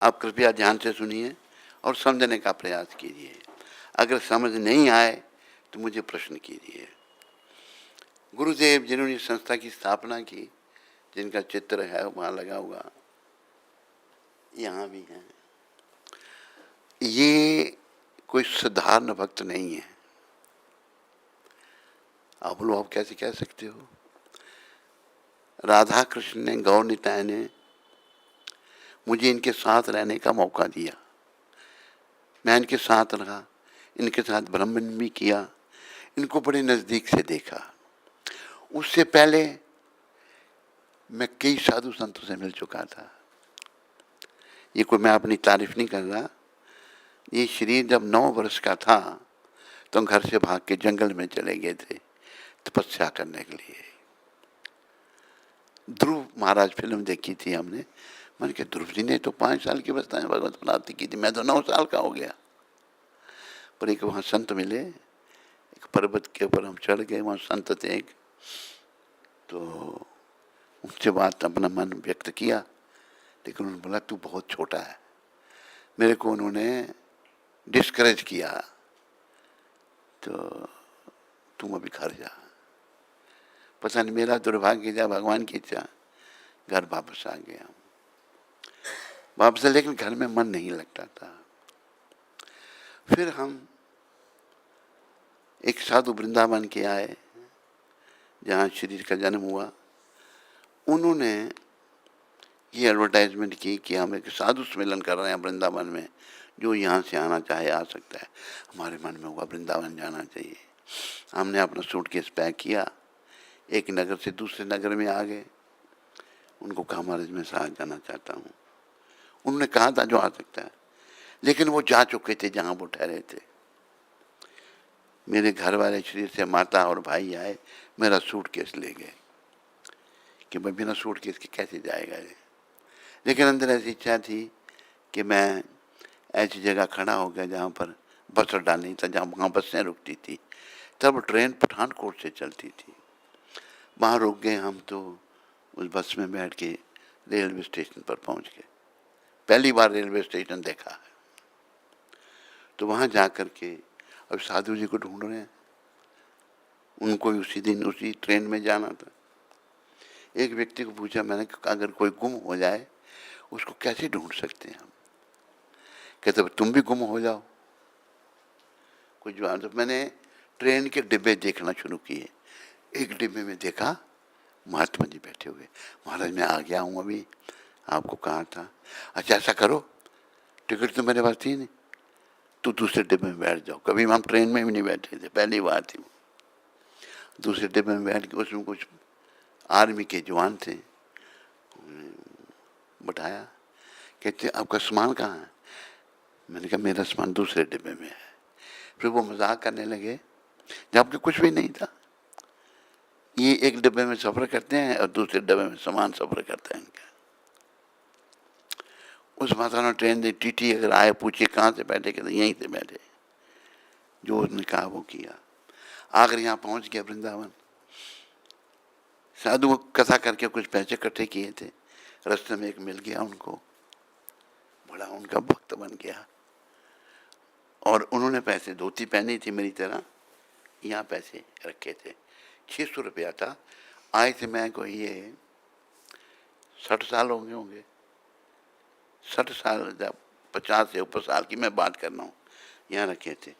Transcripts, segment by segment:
आप कृपया ध्यान से सुनिए और समझने का प्रयास कीजिए। अगर समझ नहीं आए तो मुझे प्रश्न कीजिए। गुरुदेव जिन्होंने इस संस्था की स्थापना की, जिनका चित्र है वहाँ लगा हुआ, यहाँ भी है, ये कोई साधारण भक्त नहीं है। आप लोग आप कैसे कह सकते हो? राधा कृष्ण ने, गौर निताय ने मुझे इनके साथ रहने का मौका दिया। मैं इनके साथ रहा, इनके साथ भ्रमण भी किया, इनको बड़े नज़दीक से देखा। उससे पहले मैं कई साधु संतों से मिल चुका था। ये कोई मैं अपनी तारीफ नहीं कर रहा। ये शरीर जब 9 वर्ष का था तो घर से भाग के जंगल में चले गए थे तपस्या करने के लिए। ध्रुव महाराज फिल्म देखी थी हमने। मैंने कहा ध्रुव जी ने तो 5 साल की अवस्था में भगवत प्राप्ति की थी, मैं तो 9 साल का हो गया। पर एक वहाँ संत मिले, एक पर्वत के ऊपर हम चढ़ गए, वहाँ संत थे एक, तो उनसे बात अपना मन व्यक्त किया, लेकिन उन्होंने बोला तू बहुत छोटा है। मेरे को उन्होंने डिस्करेज किया, तो तुम अभी घर जा। पता नहीं मेरा दुर्भाग्य था, भगवान की इच्छा, घर वापस आ गया वापस। लेकिन घर में मन नहीं लगता था। फिर हम एक साधु वृंदावन के आए, जहाँ शरीर का जन्म हुआ। उन्होंने ये एडवर्टाइजमेंट की कि हम एक साधु सम्मेलन कर रहे हैं वृंदावन में, जो यहाँ से आना चाहे आ सकता है। हमारे मन में हुआ वृंदावन जाना चाहिए। हमने अपना सूटकेस पैक किया, एक नगर से दूसरे नगर में आ गए। उनको कहा महाराज मैं साथ जाना चाहता हूँ। उन्होंने कहा था जो आ सकता है, लेकिन वो जा चुके थे जहाँ वो ठहरे थे। मेरे घर वाले शरीर से माता और भाई आए, मेरा सूटकेस ले गए कि मैं बिना सूटकेस के कैसे जाएगा ये। लेकिन अंदर ऐसी इच्छा थी कि मैं ऐसी जगह खड़ा हो गया जहाँ पर बस अड्डा नहीं था, जहाँ वहाँ बसें रुकती थी। तब ट्रेन पठानकोट से चलती थी। वहाँ रुक गए हम, तो उस बस में बैठ के रेलवे स्टेशन पर पहुँच गए। पहली बार रेलवे स्टेशन देखा है। तो वहाँ जा कर के अब साधु जी को ढूंढ रहे हैं। उनको उसी दिन उसी ट्रेन में जाना था। एक व्यक्ति को पूछा मैंने, अगर कोई गुम हो जाए उसको कैसे ढूंढ सकते हैं हम? कहते तुम भी गुम हो जाओ। कुछ जवाब। तो मैंने ट्रेन के डिब्बे देखना शुरू किए। एक डिब्बे में देखा महात्मा जी बैठे हुए। महाराज मैं आ गया हूँ, अभी आपको कहा था। अच्छा ऐसा करो, टिकट तो मेरे पास थी नहीं, तो दूसरे डिब्बे में बैठ जाओ। कभी हम ट्रेन में भी नहीं बैठे थे, पहली बार थी। दूसरे डिब्बे में बैठ के उसमें कुछ आर्मी के जवान थे, बैठाया। कहते आपका सामान कहाँ है? मैंने कहा मेरा सामान दूसरे डिब्बे में है। फिर वो मजाक करने लगे, जबकि कुछ भी नहीं था। ये एक डिब्बे में सफ़र करते हैं और दूसरे डिब्बे में सामान सफ़र करते हैं इनका। उस माता ने ट्रेन दी, टीटी अगर आए पूछे कहाँ से बैठे, कहते यहीं से बैठे। जो उसने कहा वो किया। आखिर यहाँ पहुँच गया वृंदावन। साधु कथा करके कुछ पैसे इकट्ठे किए थे। रास्ते में एक मिल गया उनको, बड़ा उनका भक्त बन गया। और उन्होंने पैसे, धोती पहनी थी मेरी तरह, यहाँ पैसे रखे थे। 600 रुपया था। आए थे मैं को ये 60 साल हो गए होंगे, 60 साल, जब 50 से ऊपर साल की मैं बात कर रहा हूँ। यहाँ रखे थे।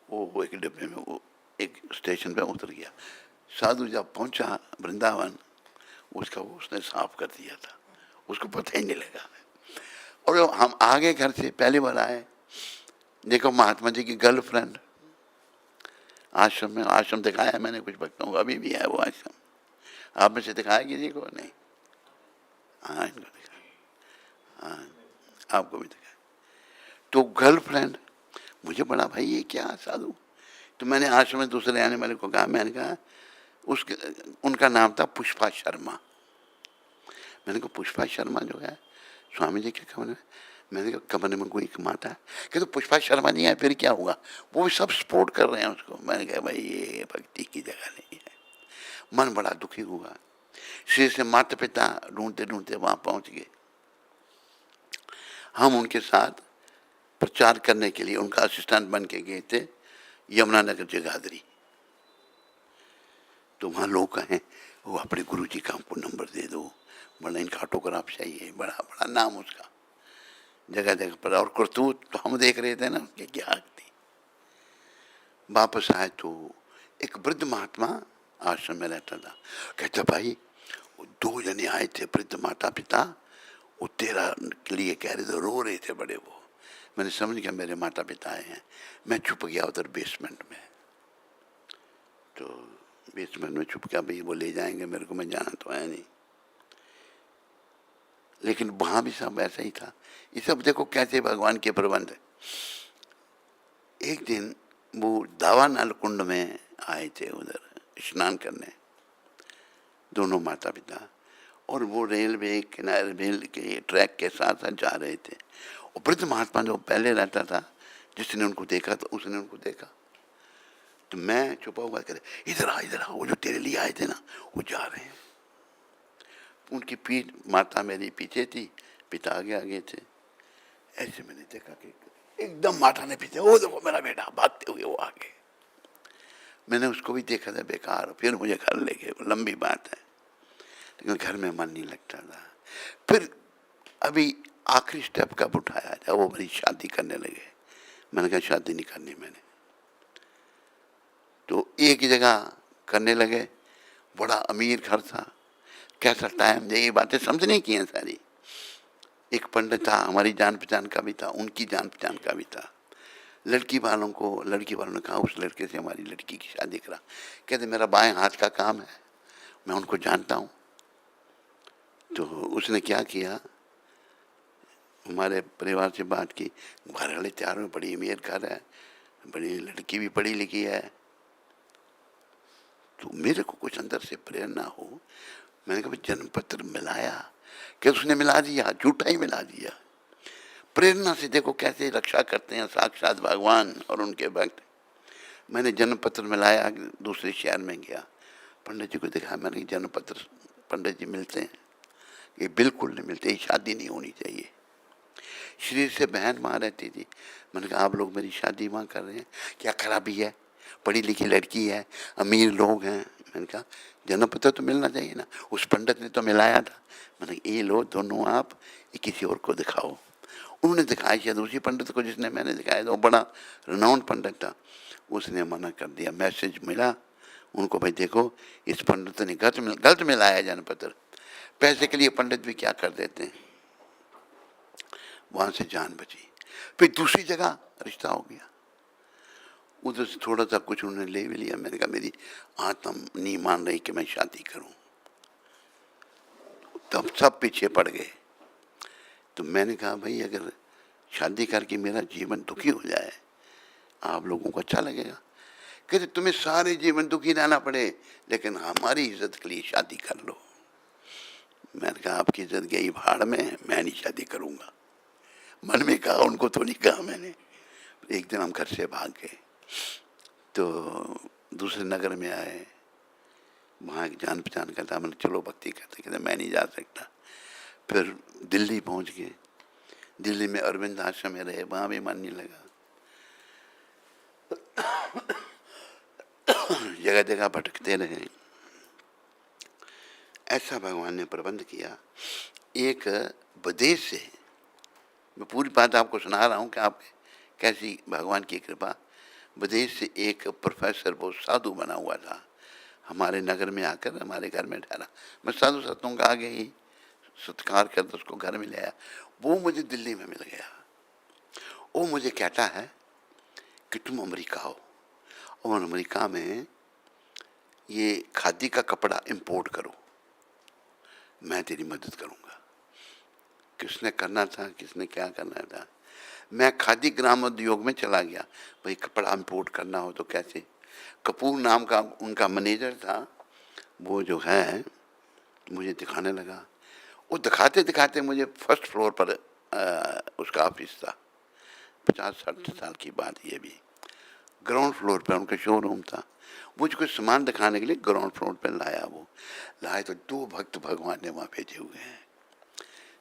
वो एक डिब्बे में, वो एक स्टेशन पे उतर गया। साधु जब पहुंचा वृंदावन, उसका वो उसने साफ कर दिया था, उसको पता ही नहीं लगा। और हम आगे घर से पहली बार आए, देखो महात्मा जी की गर्लफ्रेंड आश्रम में। आश्रम दिखाया मैंने कुछ भक्तों को, अभी भी है वो आश्रम। आप में से दिखाया किसी को? नहीं। हाँ इनको दिखाया, हाँ आपको भी दिखाया। तो गर्लफ्रेंड, मुझे बड़ा भाई ये क्या साधु। तो मैंने आश्रम में दूसरे आने वाले को कहा, मैंने कहा उसके, उनका नाम था पुष्पा शर्मा। मैंने कहा पुष्पा शर्मा जो है स्वामी जी के कमरे में। मैंने कहा कमरे में कोई माता है? कहते तो पुष्पा शर्मा नहीं है, फिर क्या हुआ? वो भी सब सपोर्ट कर रहे हैं उसको। मैंने कहा भाई ये भक्ति की जगह नहीं है। मन बड़ा दुखी हुआ। श्री से माता पिता ढूंढते ढूंढते वहाँ पहुँच गए। हम उनके साथ प्रचार करने के लिए उनका असिस्टेंट बन के गए थे यमुनानगर जगाधरी। तो वहाँ लोग कहें वो अपने गुरुजी का हमको नंबर दे दो, बड़ा इनका ऑटोग्राफ चाहिए, बड़ा बड़ा नाम उसका जगह जगह पर। और करतूत तो हम देख रहे थे ना उसकी क्या थी। वापस आए तो एक वृद्ध महात्मा आश्रम में रहता था। कहता भाई वो 2 जने आए थे वृद्ध माता पिता, वो तेरा के लिए कह रहे थे, रो रहे थे बड़े वो। मैंने समझ गया मेरे माता पिता आए हैं। मैं छुप गया उधर बेसमेंट में। तो बेसमेंट में छुप गया, भाई वो ले जाएंगे मेरे को, मैं जाना तो है नहीं। लेकिन वहाँ भी सब ऐसा ही था। ये सब देखो कैसे भगवान के प्रबंध है। एक दिन वो दावानल कुंड में आए थे उधर स्नान करने, दोनों माता पिता, और वो रेलवे किनारे रेल के ट्रैक के साथ साथ जा रहे थे। और वृद्ध महात्मा जो पहले रहता था, जिसने उनको देखा तो उसने उनको देखा। तो मैं छुपा हुआ करे, इधर आ, वो जो तेरे लिए आए थे ना वो जा रहे हैं। उनकी पीठ, माता मेरी पीछे थी, पिता आगे आगे थे। ऐसे मैंने देखा कि एकदम माता ने पीछे, वो देखो मेरा बेटा भागते हुए वो आगे। मैंने उसको भी देखा था बेकार। फिर मुझे घर ले गए, लंबी बात है, लेकिन घर में मन नहीं लगता था। फिर अभी आखिरी स्टेप कब उठाया जब वो मेरी शादी करने लगे। मैंने कहा शादी नहीं करनी मैंने। तो एक जगह करने लगे, बड़ा अमीर घर था, कैसा टाइम, ये बातें समझने की हैं सारी। एक पंडित था, हमारी जान पहचान का भी था, उनकी जान पहचान का भी था। लड़की वालों ने कहा उस लड़के से हमारी लड़की की शादी करा। कहते मेरा बाएं हाथ का काम है, मैं उनको जानता हूँ। तो उसने क्या किया, हमारे परिवार से बात की, घर वाले तैयार में, बड़ी अमीर घर है, बड़ी लड़की भी पढ़ी लिखी है। तो मेरे को कुछ अंदर से प्रेरणा हो, मैंने कहा जन्म पत्र मिलाया। क्या उसने मिला दिया, झूठा ही मिला दिया। प्रेरणा से देखो कैसे रक्षा करते हैं साक्षात भगवान और उनके भक्त। मैंने जन्म पत्र मिलाया, दूसरे शहर में गया, पंडित जी को दिखाया। मैंने जन्म पत्र पंडित जी मिलते हैं? ये बिल्कुल नहीं मिलते, ये शादी नहीं होनी चाहिए। शरीर से बहन वहाँ रहती थी। मैंने कहा आप लोग मेरी शादी वहाँ कर रहे हैं, क्या खराबी है? पढ़ी लिखी लड़की है, अमीर लोग हैं। मैंने कहा जन्म पत्र तो मिलना चाहिए ना। उस पंडित ने तो मिलाया था। मैंने ये लो दोनों आप, ये किसी और को दिखाओ। उन्होंने दिखाया शायद उसी पंडित को जिसने मैंने दिखाया था, वो बड़ा रिनाउंड पंडित था। उसने मना कर दिया। मैसेज मिला उनको, भाई देखो इस पंडित ने गलत मिलाया जन्म पत्र। पैसे के लिए पंडित भी क्या कर देते हैं। वहाँ से जान बची। फिर दूसरी जगह रिश्ता हो गया, उधर से थोड़ा सा कुछ उन्होंने ले भी लिया। मैंने कहा मेरी आत्म नहीं मान रही कि मैं शादी करूं। तब सब पीछे पड़ गए। तो मैंने कहा भाई अगर शादी करके मेरा जीवन दुखी हो जाए, आप लोगों को अच्छा लगेगा? कहते तुम्हें सारे जीवन दुखी रहना पड़े, लेकिन हमारी इज्जत के लिए शादी कर लो। मैंने कहा आपकी इज्जत गई भाड़ में, मैं नहीं शादी करूंगा। मन में कहा, उनको तो नहीं कहा मैंने। एक दिन हम घर से भाग गए, तो दूसरे नगर में आए, वहाँ एक जान पहचान का था। मैंने चलो भक्ति करते, कहते मैं नहीं जा सकता। फिर दिल्ली पहुँच गए। दिल्ली में अरविंद आश्रम में रहे, वहाँ भी मन नहीं लगा। जगह जगह भटकते रहे। ऐसा भगवान ने प्रबंध किया। एक विदेश से, मैं पूरी बात आपको सुना रहा हूँ कि आप कैसी भगवान की कृपा। विदेश से एक प्रोफेसर, वो साधु बना हुआ था, हमारे नगर में आकर हमारे घर में ठहरा। मैं साधु संतों का आगे ही सत्कार कर उसको घर में ले आया। वो मुझे दिल्ली में मिल गया। वो मुझे कहता है कि तुम अमेरिका आओ और अमेरिका में ये खादी का कपड़ा इंपोर्ट करो, मैं तेरी मदद करूँगा। किसने करना था, किसने क्या करना था। मैं खादी ग्राम उद्योग में चला गया। भाई कपड़ा इंपोर्ट करना हो तो कैसे। कपूर नाम का उनका मैनेजर था, वो जो है मुझे दिखाने लगा। वो दिखाते दिखाते मुझे फर्स्ट फ्लोर पर उसका ऑफिस था। 50-60 साल की बात ये भी। ग्राउंड फ्लोर पर उनका शोरूम था। मुझको सामान दिखाने के लिए ग्राउंड फ्लोर पर लाया। वो लाए तो 2 भक्त भगवान ने वहाँ भेजे हुए हैं।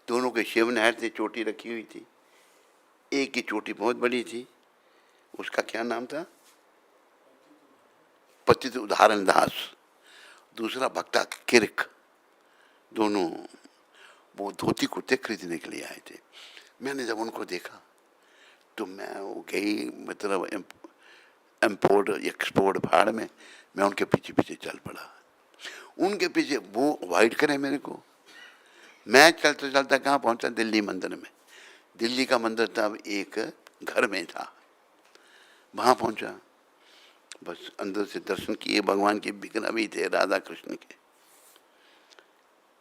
दोनों के शिव नहर से चोटी रखी हुई थी, एक की चोटी बहुत बड़ी थी, उसका क्या नाम था, पतित उदाहरण दास, दूसरा भक्ता किरक, दोनों वो धोती कुर्ते खरीदने के लिए आए थे। मैंने जब उनको देखा तो मैं वो गई, मतलब इम्पोर्ट एक्सपोर्ट भाड़ में, मैं उनके पीछे पीछे चल पड़ा। उनके पीछे वो अवॉइड करे मेरे को, मैं चलते चलते कहाँ पहुंचा, दिल्ली मंदिर में। दिल्ली का मंदिर तब एक घर में था, वहाँ पहुंचा, बस अंदर से दर्शन किए, भगवान के विग्रह भी थे राधा कृष्ण के।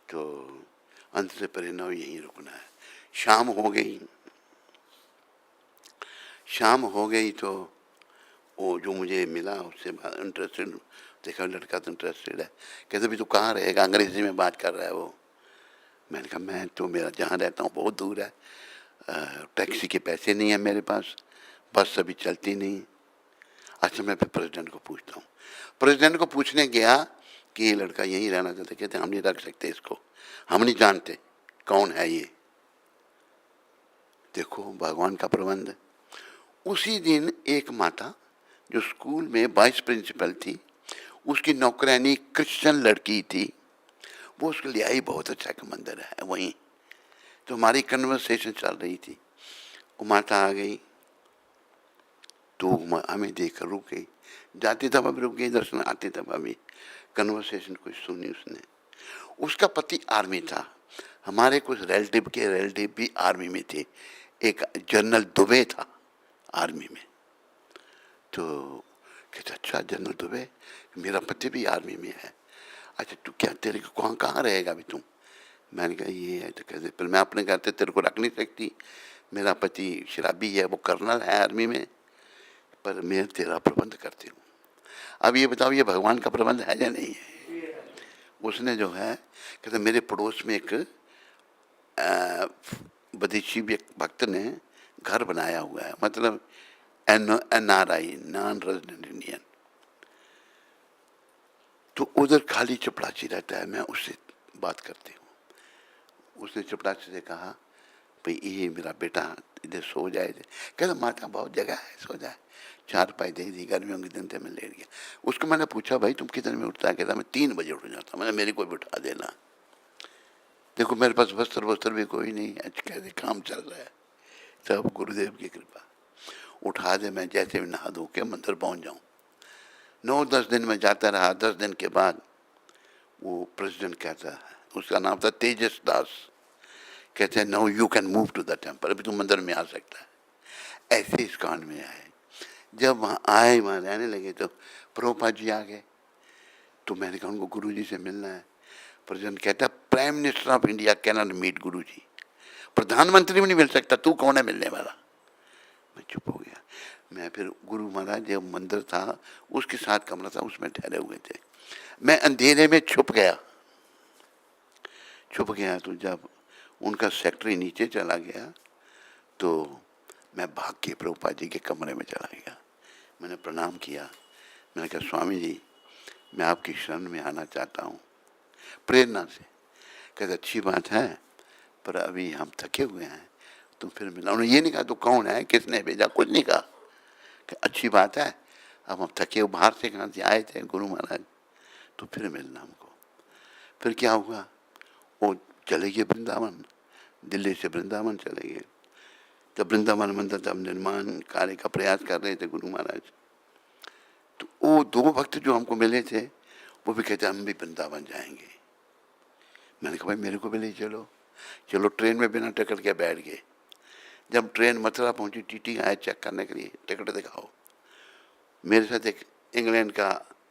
तो अंत से परिणव यहीं रुकना है। शाम हो गई, शाम हो गई तो वो जो मुझे मिला उससे इंटरेस्टेड देखा, लड़का तो इंटरेस्टेड है। कहते भी तू कहाँ रहेगा, अंग्रेजी में बात कर रहा है वो। मैंने कहा मैं तो, मेरा जहाँ रहता हूँ बहुत दूर है, टैक्सी के पैसे नहीं है मेरे पास, बस अभी चलती नहीं। अच्छा मैं फिर प्रेसिडेंट को पूछता हूँ। प्रेसिडेंट को पूछने गया कि ये लड़का यहीं रहना चाहता, कहते हम नहीं रख सकते इसको, हम नहीं जानते कौन है ये। देखो भगवान का प्रबंध। उसी दिन एक माता जो स्कूल में वाइस प्रिंसिपल थी, उसकी नौकरानी क्रिश्चियन लड़की थी, वो उसके लिए आई, बहुत अच्छा का मंदिर है वहीं। तो हमारी कन्वर्सेशन चल रही थी, वो माता आ गई तो हमें देखकर रुक गई, जाती तब अभी रुक गई, दर्शन आते तब अभी, कन्वर्सेशन कुछ सुनी उसने। उसका पति आर्मी था, हमारे कुछ रिलेटिव के रिलेटिव भी आर्मी में थे, एक जनरल दुबे था आर्मी में। तो कहते अच्छा जनरल दुबे, मेरा पति भी आर्मी में है। अच्छा तू क्या, तेरे को कहाँ कहाँ रहेगा अभी तुम। मैंने कहा ये है। तो कहते फिर मैं अपने घर से तेरे को रख नहीं सकती, मेरा पति शराबी है, वो कर्नल है आर्मी में, पर मैं तेरा प्रबंध करती हूँ। अब ये बताओ ये भगवान का प्रबंध है या नहीं है। उसने जो है, कहते मेरे पड़ोस में एक विदेशी भक्त ने घर बनाया हुआ है, मतलब NRI, नॉन रेजिडेंट इंडियन, तो उधर खाली चपड़ासी रहता है, मैं उससे बात करती हूँ। उसने चपड़ासी से कहा भाई ये मेरा बेटा इधर सो जाए, कहता माता बहुत जगह है, सो जाए। चार पाई दे दी, गर्मियों के दिन थे, मैं लेट गया। उसको मैंने पूछा भाई तुम कितने में उठता है, कहता मैं 3 बजे उठ जाता, मैंने मेरे को भी उठा देना। देखो मेरे पास वस्त्र वस्त्र भी कोई नहीं है, कैसे काम चल रहा है, सब गुरुदेव की कृपा। उठा दे, मैं जैसे भी नहा धो के मंदिर पहुंच जाऊं। 9-10 दिन में जाता रहा। 10 दिन के बाद वो प्रेसिडेंट कहता है, उसका नाम था तेजस दास, कहते हैं now you can move to the temple, अभी तुम मंदिर में आ सकता है। ऐसे इस कांड में आए। जब वहाँ आए, वहाँ रहने लगे तो प्रभुपाद जी आ गए। तो मैंने कहा उनको गुरु जी से मिलना है। प्रेसिडेंट कहता prime minister of India can not meet guru ji, प्रधानमंत्री भी नहीं मिल सकता, तू कौन है मिलने वाला। मैं चुप हो गया। मैं फिर गुरु महाराज जो मंदिर था उसके साथ कमरा था, उसमें ठहरे हुए थे। मैं अंधेरे में छुप गया। तो जब उनका सेक्रेटरी नीचे चला गया तो मैं भाग के प्रभुपाद जी के कमरे में चला गया। मैंने प्रणाम किया, मैंने कहा स्वामी जी मैं आपकी शरण में आना चाहता हूँ प्रेरणा से। कहते अच्छी बात है, पर अभी हम थके हुए हैं, तुम फिर मिला। उन्होंने ये नहीं कहा तो कौन है, किसने भेजा, कुछ नहीं कहा कि अच्छी बात है, अब हम थके बाहर से कहाँ से आए थे गुरु महाराज, तो फिर मिलना हमको। फिर क्या हुआ, वो चले गए वृंदावन, दिल्ली से वृंदावन चले गए। जब वृंदावन मंदिर तब निर्माण कार्य का प्रयास कर रहे थे गुरु महाराज, तो वो 2 भक्त जो हमको मिले थे वो भी कहते हम भी वृंदावन जाएंगे। मैंने कहा भाई मेरे को भी ले चलो। चलो ट्रेन में बिना टिकट के बैठ गए। जब ट्रेन मथुरा पहुंची, टीटी आया चेक करने के लिए, टिकट दिखाओ। मेरे साथ एक इंग्लैंड का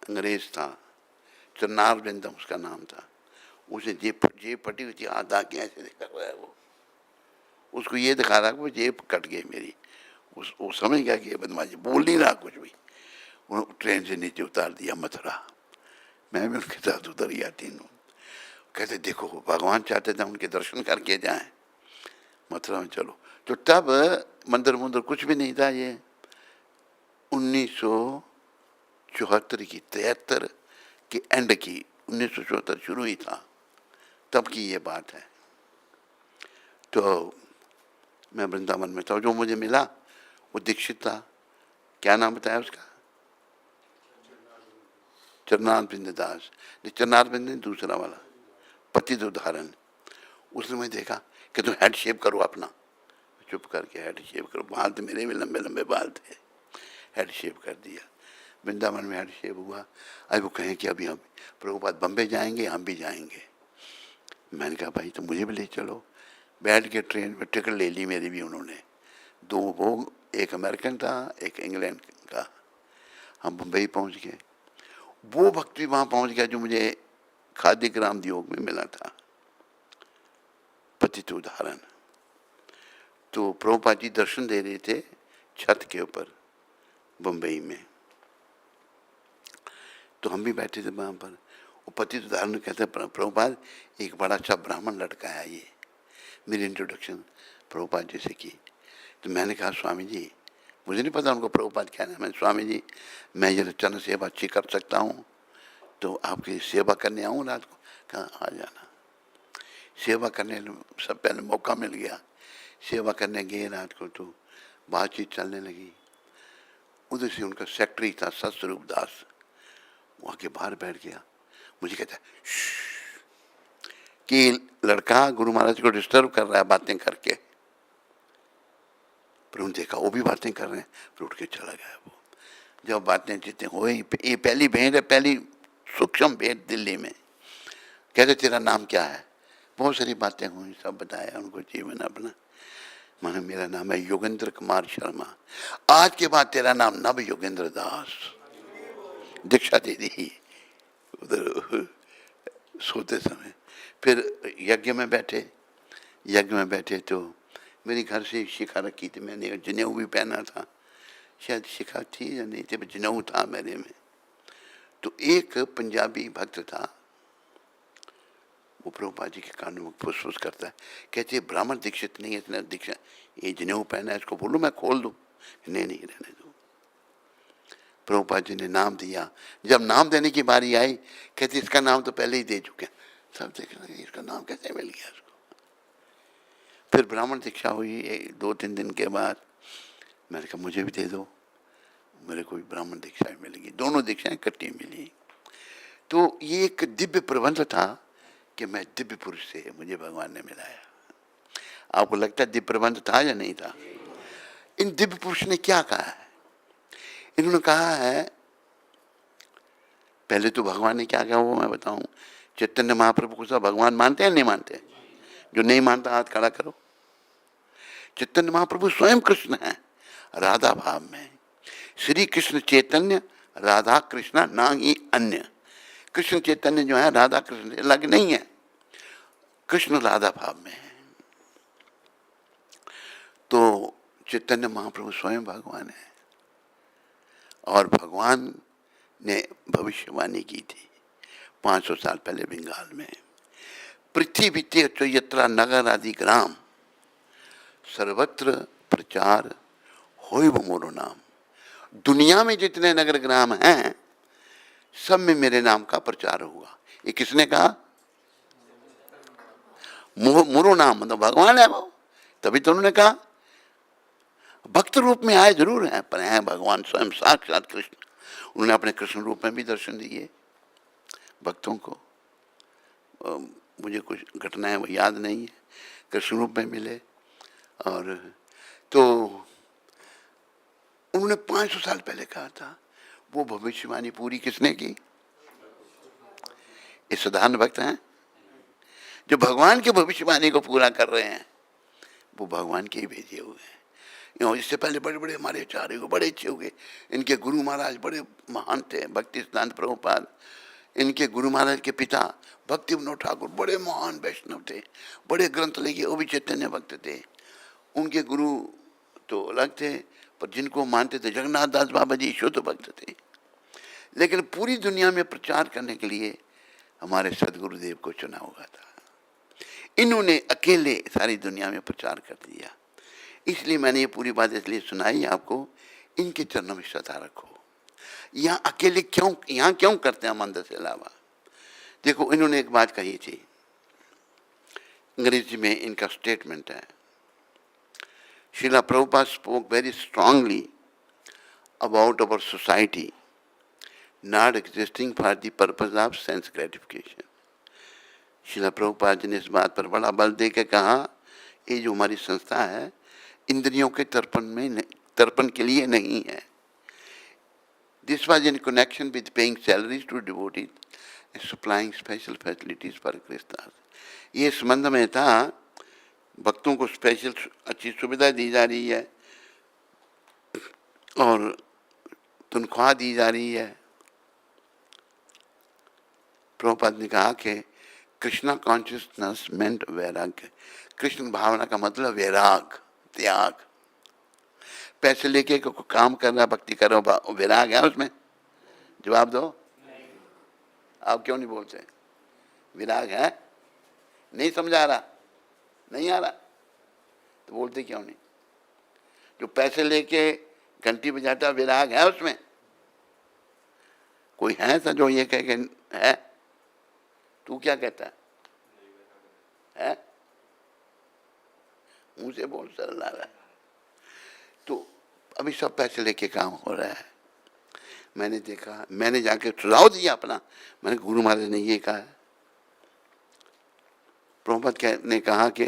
अंग्रेज था, चन्नार बिंदम उसका नाम था। उसे जेब फटी हुई थी, आधा के ऐसे दिखा रहा है वो, उसको ये दिखा रहा कि वो जेब कट गई मेरी। वो समझ गया कि ये बदमाशी, बोल नहीं रहा कुछ भी। उन्होंने ट्रेन से नीचे उतार दिया मथुरा। मैं भी उनके साथ उतर गया तीनों। कहते देखो भगवान चाहते थे उनके दर्शन करके जाएं, मथुरा में चलो। तो तब मंदिर मुंदिर कुछ भी नहीं था। ये 1974 की, 73 के एंड की, 1974 शुरू ही था, तब की ये बात है। तो मैं वृंदावन में था, जो मुझे मिला वो दीक्षित था। क्या नाम बताया उसका? चरनाथ बिंददास। चरनाथ बिंद दूसरा वाला पतित उदाहरण। उसने मैं देखा कि तुम हेड शेप करो अपना। चुप करके हेड शेप करो। बाल तो मेरे भी लंबे लंबे बाल थे, हेड शेप कर दिया। वृंदावन में हेड शेप हुआ। अब वो कहें कि अभी हम प्रभुपाद बम्बे जाएंगे, हम भी जाएंगे। मैंने कहा भाई तो मुझे भी ले चलो। बैठ के ट्रेन में टिकट ले ली मेरी भी उन्होंने। दो वो, एक अमेरिकन था, एक इंग्लैंड का। हम बम्बई पहुंच गए। वो भक्ति वहाँ पहुंच गया जो मुझे खाद्य ग्राम योग में मिला था, पतित उदाहरण। तो प्रभुपाद जी दर्शन दे रहे थे छत के ऊपर बम्बई में। तो हम भी बैठे थे वहाँ पर। वो पतित उदाहरण कहते हैं प्रभुपाद एक बड़ा अच्छा ब्राह्मण लड़का है ये। मेरी इंट्रोडक्शन प्रभुपाद जी से की। तो मैंने कहा स्वामी जी, मुझे नहीं पता उनको प्रभुपाद क्या नाम है। स्वामी जी मैं ये चरण सेवा अच्छी कर सकता हूँ, तो आपकी सेवा करने आऊँ रात को? कहा आ जाना। सेवा करने सब पहले मौका मिल गया। सेवा करने गए रात को, तो बातचीत चलने लगी। उधर से उनका सेक्रेटरी था सतस्वरूप दास, वो आके बाहर बैठ गया। मुझे कहता है कि लड़का गुरु महाराज को डिस्टर्ब कर रहा है बातें करके। पर उन्होंने देखा वो भी बातें कर रहे हैं, फिर उठ के चला गया। वो जब बातें जितने हुई, ये पहली भेंट है, पहली सूक्ष्म भेंट दिल्ली में। कहते तेरा नाम क्या है? बहुत सारी बातें हुई, सब बताया उनको जीवन अपना। मानो मेरा नाम है योगेंद्र कुमार शर्मा, आज के बाद तेरा नाम नव योगेंद्र दास। दीक्षा दे दी उधर सोते समय। फिर यज्ञ में बैठे तो मेरी घर से शिखा रखी थी, मैंने जनेऊ भी पहना था। शायद शिखा थी या नहीं थी, जनेऊ था मेरे में। तो एक पंजाबी भक्त था, वो प्रभुपाद जी के कान में फुसफुस करता है, कहते हैं ब्राह्मण दीक्षित नहीं है, इतना दीक्षा ये जनेऊ पहना है, इसको बोलो मैं खोल दूँ? नहीं रहने दो। प्रभुपाद जी ने नाम दिया। जब नाम देने की बारी आई, कहते इसका नाम तो पहले ही दे चुके हैं। सब देखने लगे इसका नाम कैसे मिल गया इसको। फिर ब्राह्मण दीक्षा हुई 2-3 दिन के बाद। मैंने कहा मुझे भी दे दो, मेरे को भी ब्राह्मण दीक्षा मिलेगी। दोनों दीक्षाएं इकट्ठी मिली। तो ये एक दिव्य प्रबंध था कि मैं दिव्य पुरुष से मुझे भगवान ने मिलाया। आपको लगता है दिव्य प्रबंध था या नहीं था? इन दिव्य पुरुष ने क्या कहा है? इन्होंने कहा है, पहले तो भगवान ने क्या कहा वो मैं बताऊं। चैतन्य महाप्रभु को सब भगवान मानते हैं नहीं मानते? जो नहीं मानता हाथ खड़ा करो। चैतन्य महाप्रभु स्वयं कृष्ण है राधा भाव में। श्री कृष्ण चैतन्य राधा कृष्ण ना ही अन्य। कृष्ण चैतन्य जो है राधा कृष्ण से अलग नहीं है, कृष्ण राधा भाव में है। तो चैतन्य महाप्रभु स्वयं भगवान है। और भगवान ने भविष्यवाणी की थी 500 साल पहले बंगाल में। पृथ्वी तीर्थ यत्रा नगर आदि ग्राम सर्वत्र प्रचार होय मोरो नाम। दुनिया में जितने नगर ग्राम हैं सब में मेरे नाम का प्रचार हुआ। ये किसने कहा? मोरो नाम मतलब भगवान है वो, तभी तो उन्होंने कहा। भक्त रूप में आए जरूर हैं, पर हैं भगवान स्वयं साक्षात कृष्ण। उन्होंने अपने कृष्ण रूप में भी दर्शन दिए भक्तों को। मुझे कुछ घटनाएं वो याद नहीं है, कृष्ण रूप में मिले। और तो उन्होंने 500 साल पहले कहा था। वो भविष्यवाणी पूरी किसने की? ये साधारण भक्त हैं जो भगवान की भविष्यवाणी को पूरा कर रहे हैं, वो भगवान के ही भेजे हुए हैं। इससे पहले बड़े बड़े हमारे आचार्य को बड़े अच्छे हुए। इनके गुरु महाराज बड़े महान थे, भक्ति सिद्धांत प्रभुपाद। इनके गुरु महाराज के पिता भक्ति विनोद ठाकुर बड़े महान वैष्णव थे, बड़े ग्रंथ लिखे, वो भी चैतन्य भक्त थे। उनके गुरु तो अलग थे, पर जिनको मानते थे जगन्नाथ दास बाबा जी शुद्ध भक्त थे। लेकिन पूरी दुनिया में प्रचार करने के लिए हमारे सदगुरुदेव को चुना हुआ था। इन्होंने अकेले सारी दुनिया में प्रचार कर दिया। इसलिए मैंने ये पूरी बात इसलिए सुनाई आपको, इनके चरणों में श्रद्धा रखो। यहाँ अकेले क्यों, यहाँ क्यों करते हैं मंदिर से अलावा? देखो इन्होंने एक बात कही थी, अंग्रेजी में इनका स्टेटमेंट है Srila Prabhupada spoke very strongly about our society not existing for the purpose of sense gratification. Srila Prabhupada ji ने इस बात पर बड़ा बल दे के कहा, ये जो हमारी संस्था है इंद्रियों के तर्पण के लिए नहीं है. This was in connection with paying salaries to devotees and supplying special facilities for Krishna. ये संबंध में था, भक्तों को स्पेशल अच्छी सुविधा दी जा रही है और तनख्वाह दी जा रही है. प्रभुपाद ने कहा कि कृष्णा कॉन्शियसनेस मेंट वैराग्य. कृष्ण भावना का मतलब वैराग, त्याग. पैसे लेके को काम कर रहा, भक्ति कर रहा, वैराग है उसमें? जवाब दो. आप क्यों नहीं बोलते? विराग है? नहीं समझा रहा, नहीं आ रहा तो बोलते क्यों नहीं? जो पैसे लेके घंटी बजाता विराग है उसमें? कोई है ऐसा जो ये कहे कि है? तू क्या कहता है? मुंह से बोल, सरल आ रहा है. तो अभी सब पैसे लेके काम हो रहा है. मैंने देखा, मैंने जाके सुझाव दिया अपना, मैंने गुरु महाराज ने ये कहा है. प्रभुपाद ने कहा कि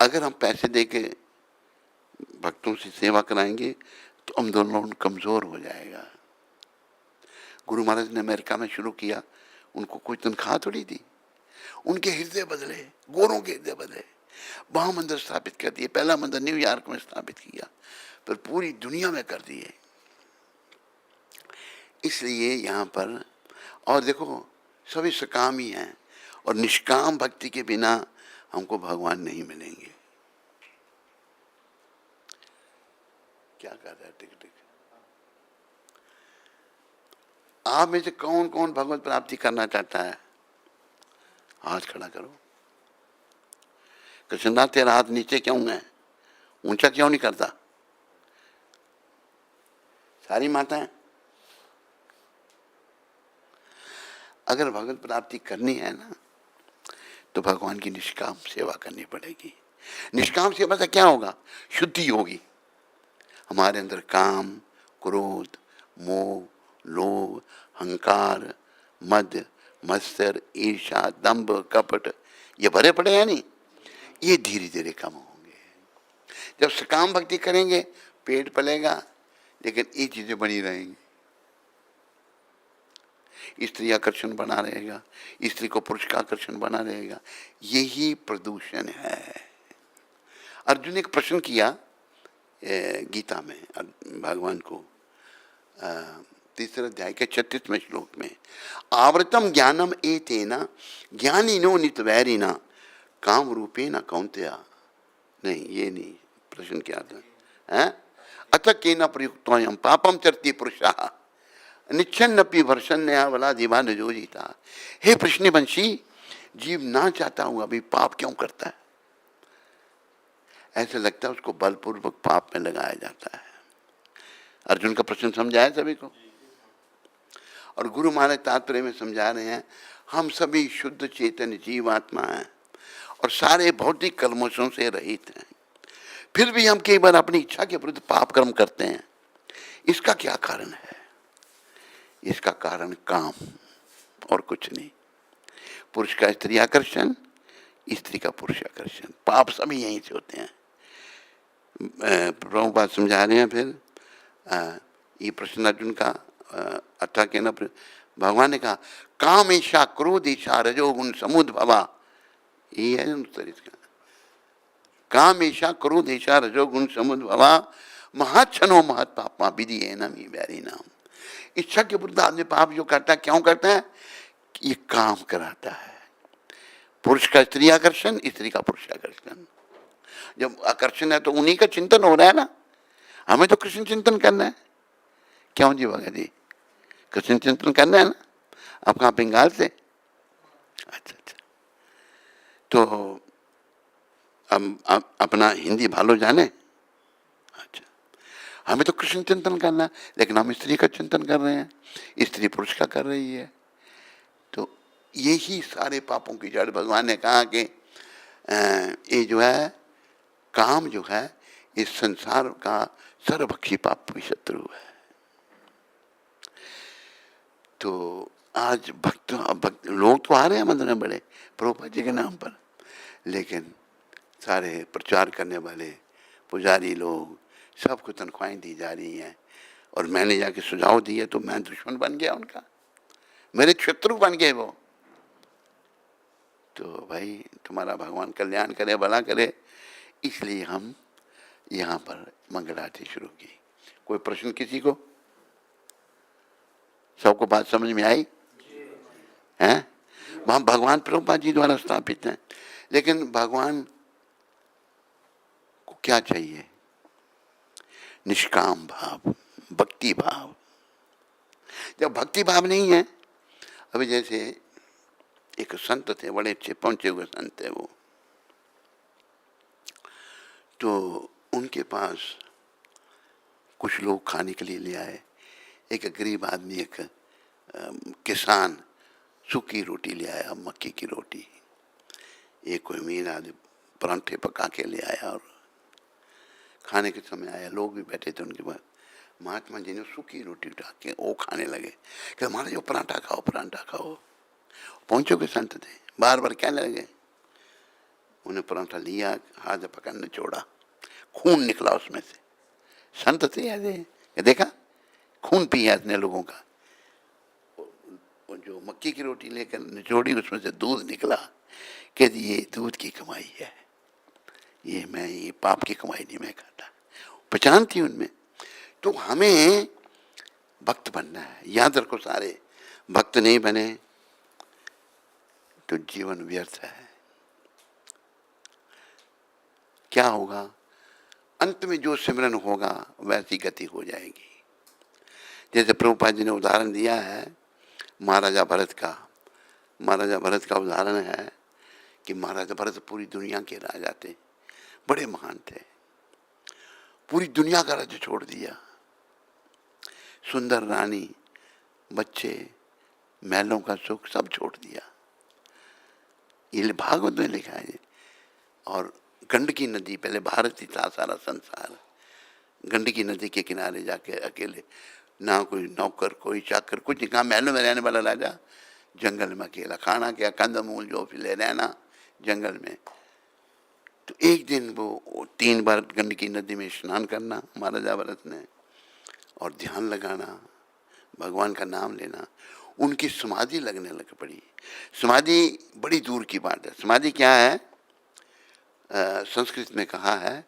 अगर हम पैसे देके भक्तों से सेवा कराएंगे तो हम दोनों कमज़ोर हो जाएगा. गुरु महाराज ने अमेरिका में शुरू किया, उनको कोई तनख्वाह थोड़ी दी. उनके हृदय बदले, गोरों के हृदय बदले. वहाँ मंदिर स्थापित कर दिए. पहला मंदिर न्यूयॉर्क में स्थापित किया, पर पूरी दुनिया में कर दिए. इसलिए यहाँ पर, और देखो सभी सकामी हैं, और निष्काम भक्ति के बिना हमको भगवान नहीं मिलेंगे. क्या कर रहा है? टिक टिक. आप में से कौन कौन भगवत प्राप्ति करना चाहता है? हाथ खड़ा करो. कृष्णदास तेरा हाथ नीचे क्यों है? ऊंचा क्यों नहीं करता? सारी माताएं. अगर भगवत प्राप्ति करनी है ना, तो भगवान की निष्काम सेवा करनी पड़ेगी. निष्काम सेवा से क्या होगा? शुद्धि होगी. हमारे अंदर काम, क्रोध, मोह, लोभ, अहंकार, मद, मत्सर, ईर्ष्या, दंभ, कपट, ये भरे पड़े हैं नहीं, ये धीरे धीरे कम होंगे. जब सकाम भक्ति करेंगे पेट पलेगा, लेकिन ये चीजें बनी रहेंगी. स्त्री आकर्षण बना रहेगा, स्त्री को पुरुष का आकर्षण बना रहेगा. यही प्रदूषण है. अर्जुन ने एक प्रश्न किया गीता में भगवान को, तीसरे अध्याय के 36वें श्लोक में, आवृतम ज्ञानम एतेन ज्ञानिनो नितवैरिणा काम रूपेण कौन्तेय. नहीं, ये नहीं. प्रश्न क्या था? अतः केन प्रयुक्तोऽयं पापम चरति पुरुषः निच्छन्नपि वर्षन्या वला दीवान जोजिता. हे प्रश्नवंशी, जीव ना चाहता हुआ भी पाप क्यों करता है? ऐसे लगता है उसको बलपूर्वक पाप में लगाया जाता है. अर्जुन का प्रश्न समझाया सभी को, और गुरु महाराज तात्पर्य में समझा रहे हैं, हम सभी शुद्ध चेतन जीवात्मा हैं और सारे भौतिक कर्मों से रहित हैं. फिर भी हम कई बार अपनी इच्छा के विरुद्ध पाप कर्म करते हैं. इसका क्या कारण है? इसका कारण काम और कुछ नहीं. पुरुष का स्त्री आकर्षण, स्त्री का पुरुष आकर्षण. पाप सभी यहीं से होते हैं. प्रभुपाद समझा रहे हैं. फिर ये प्रश्न अर्जुन का अथा के न, भगवान ने कहा काम ईशा क्रोध ईशा रजोगुण समुद्भवा. ये है उत्तर इसका. काम ईशा क्रोध ईशा रजोगुण समुद्भवा महच्छनो महत् पापा विधि है नम व्यारी नाम. इच्छा के विरुद्ध आदमी पाप जो करता है, क्यों करता है? ये काम कराता है. पुरुष का स्त्री आकर्षण, स्त्री का पुरुष आकर्षण. जब आकर्षण है तो उन्हीं का चिंतन हो रहा है ना. हमें तो कृष्ण चिंतन करना है. क्यों जी भगत जी? कृष्ण चिंतन करना है ना. आप कहाँ, बंगाल से? अच्छा अच्छा. तो हम अपना हिंदी भालो जाने. अच्छा, हमें तो कृष्ण चिंतन करना है, लेकिन हम स्त्री का चिंतन कर रहे हैं, स्त्री पुरुष का कर रही है. तो यही सारे पापों की जड़. भगवान ने कहा कि ये जो है काम जो है इस संसार का सर्वभक्षी पाप शत्रु है। तो आज भक्त लोग तो आ रहे हैं मंदिर में बड़े प्रभुपाद जी के नाम पर, लेकिन सारे प्रचार करने वाले पुजारी लोग सबको तनख्वाहें दी जा रही हैं, और मैंने जाके सुझाव दिए तो मैं दुश्मन बन गया उनका, मेरे शत्रु बन गए वो। तो भाई तुम्हारा भगवान कल्याण करे, भला करे, इसलिए हम यहाँ पर मंगल आरती शुरू की। कोई प्रश्न किसी को? सबको बात समझ में आई? हैं? वहाँ भगवान प्रभुपाद जी द्वारा स्थापित हैं, लेकिन भगवान को क्या चाहिए? निष्काम भाव, भक्ति भाव। जब भक्ति भाव नहीं है, अभी जैसे एक संत थे, बड़े अच्छे पहुंचे हुए संत थे वो, तो उनके पास कुछ लोग खाने के लिए ले आए। एक गरीब आदमी, एक किसान सूखी रोटी ले आया, मक्की की रोटी। एक कोई अमीर आदमी परांठे पका के ले आया, और खाने के समय आया, लोग भी बैठे थे उनके पास। महात्मा जी ने सूखी रोटी उठा के वो खाने लगे कि हमारा जो परांठा खाओ, परांठा खाओ। पहुंचो के संत थे, बार बार कहने लगे। उन्हें परांठा लिया, हाथ पकड़ने छोड़ा, खून निकला उसमें से। संत थे ऐसे, देखा खून पिया इतने लोगों का। जो मक्की की रोटी लेकर निचोड़ी, उसमें से दूध निकला। कि ये दूध की कमाई है, ये पाप की कमाई नहीं मैं खाता। पहचान थी उनमें। तो हमें भक्त बनना है, याद रखो सारे, भक्त नहीं बने तो जीवन व्यर्थ है। क्या होगा? अंत में जो सिमरन होगा वैसी गति हो जाएगी। जैसे प्रभुपाद जी ने उदाहरण दिया है महाराजा भरत का। महाराजा भरत का उदाहरण है कि महाराजा भरत पूरी दुनिया के राजा थे, बड़े महान थे। पूरी दुनिया का राज्य छोड़ दिया, सुंदर रानी, बच्चे, महलों का सुख सब छोड़ दिया। ये भागवत में लिखा है। और गंडकी नदी, पहले भारत ही था सारा संसार, गंडकी नदी के किनारे जाके अकेले, ना कोई नौकर कोई चाकर कुछ नहीं, कहाँ महलों में रहने वाला राजा, जंगल में अकेला, खाना क्या कंदमूल जो फिले रहना जंगल में। तो एक दिन वो 3 बार गंडकी नदी में स्नान करना महाराजा भरत ने, और ध्यान लगाना, भगवान का नाम लेना। उनकी समाधि लगने लग पड़ी। समाधि बड़ी दूर की बात है। समाधि क्या है? संस्कृत में कहा है,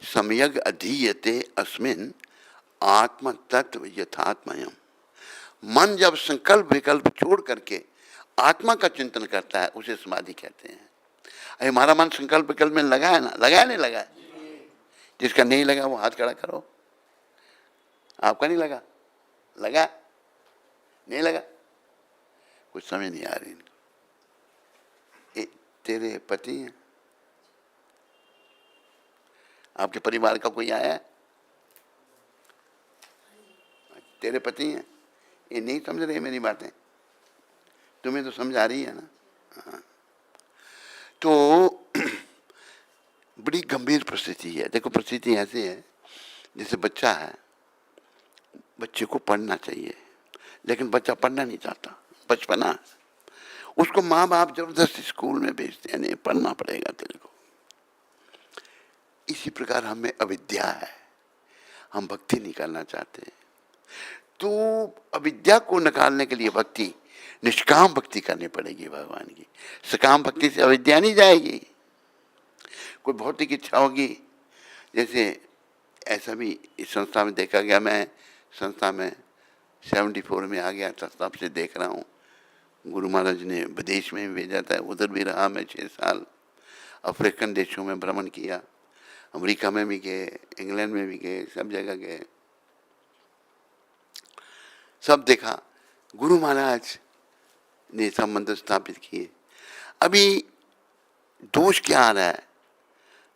सम्यग अधीयते अस्मिन् आत्म तत्व यथात्मयम्। मन जब संकल्प विकल्प छोड़ करके आत्मा का चिंतन करता है, उसे समाधि कहते हैं। अरे हमारा मन संकल्प विकल्प में लगा है ना? लगा है नहीं लगा है? जिसका नहीं लगा वो हाथ खड़ा करो। आपका नहीं लगा? लगा? नहीं लगा? कुछ समझ नहीं आ रही इनको। तेरे पति हैं? आपके परिवार का कोई आया है? तेरे पति हैं? ये नहीं समझ रहे मेरी बातें? तुम्हें तो समझ आ रही है ना? हाँ। तो बड़ी गंभीर परिस्थिति है। देखो परिस्थिति ऐसी है, जैसे बच्चा है, बच्चे को पढ़ना चाहिए, लेकिन बच्चा पढ़ना नहीं चाहता, बचपना, उसको माँ बाप जबरदस्ती स्कूल में भेजते हैं, नहीं पढ़ना पड़ेगा तेरे को। इसी प्रकार हमें अविद्या है, हम भक्ति नहीं करना चाहते। तो अविद्या को निकालने के लिए भक्ति, निष्काम भक्ति करनी पड़ेगी भगवान की। सकाम भक्ति से अविद्या नहीं जाएगी। कोई भौतिक इच्छा होगी, जैसे ऐसा भी इस संस्था में देखा गया। मैं संस्था में 74 में आ गया था, तब से देख रहा हूँ। गुरु महाराज ने विदेश में भी भेजा था, उधर भी रहा मैं 6 साल। अफ्रीकन देशों में भ्रमण किया, अमेरिका में भी गए, इंग्लैंड में भी गए, सब जगह गए, सब देखा। गुरु महाराज ने सब मंदिर स्थापित किए। अभी दोष क्या आ रहा है?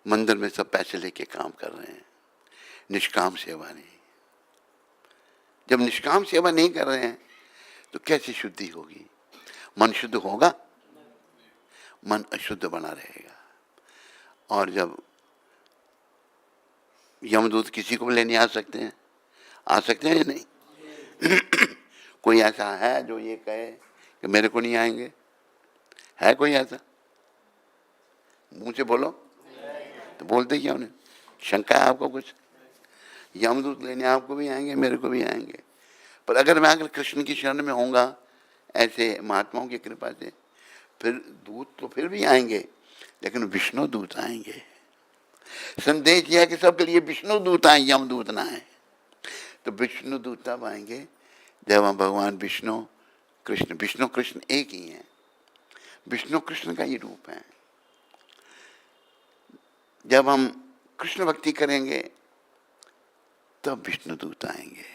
मंदिर में सब पैसे लेके काम कर रहे हैं, निष्काम सेवा नहीं। जब निष्काम सेवा नहीं कर रहे हैं तो कैसी शुद्धि होगी? मन शुद्ध होगा? मन अशुद्ध बना रहेगा। और जब यमदूत किसी को भी लेने आ सकते हैं, आ सकते हैं या नहीं? कोई ऐसा है जो ये कहे कि मेरे को नहीं आएंगे? है कोई ऐसा? मुंह से बोलो। तो बोलते क्यों नहीं? शंका है आपको कुछ? यमदूत लेने आपको भी आएंगे, मेरे को भी आएंगे। पर अगर मैं अगर कृष्ण की शरण में होऊंगा ऐसे महात्माओं की कृपा से, फिर दूत तो फिर भी आएंगे, लेकिन विष्णु दूत आएंगे। संदेश यह है कि सबके लिए विष्णु दूत आए, यमदूत ना आए। तो विष्णु दूत तब आएंगे जब हम भगवान विष्णु कृष्ण एक ही है, विष्णु कृष्ण का ही रूप है। जब हम कृष्ण भक्ति करेंगे तब विष्णु दूत आएंगे,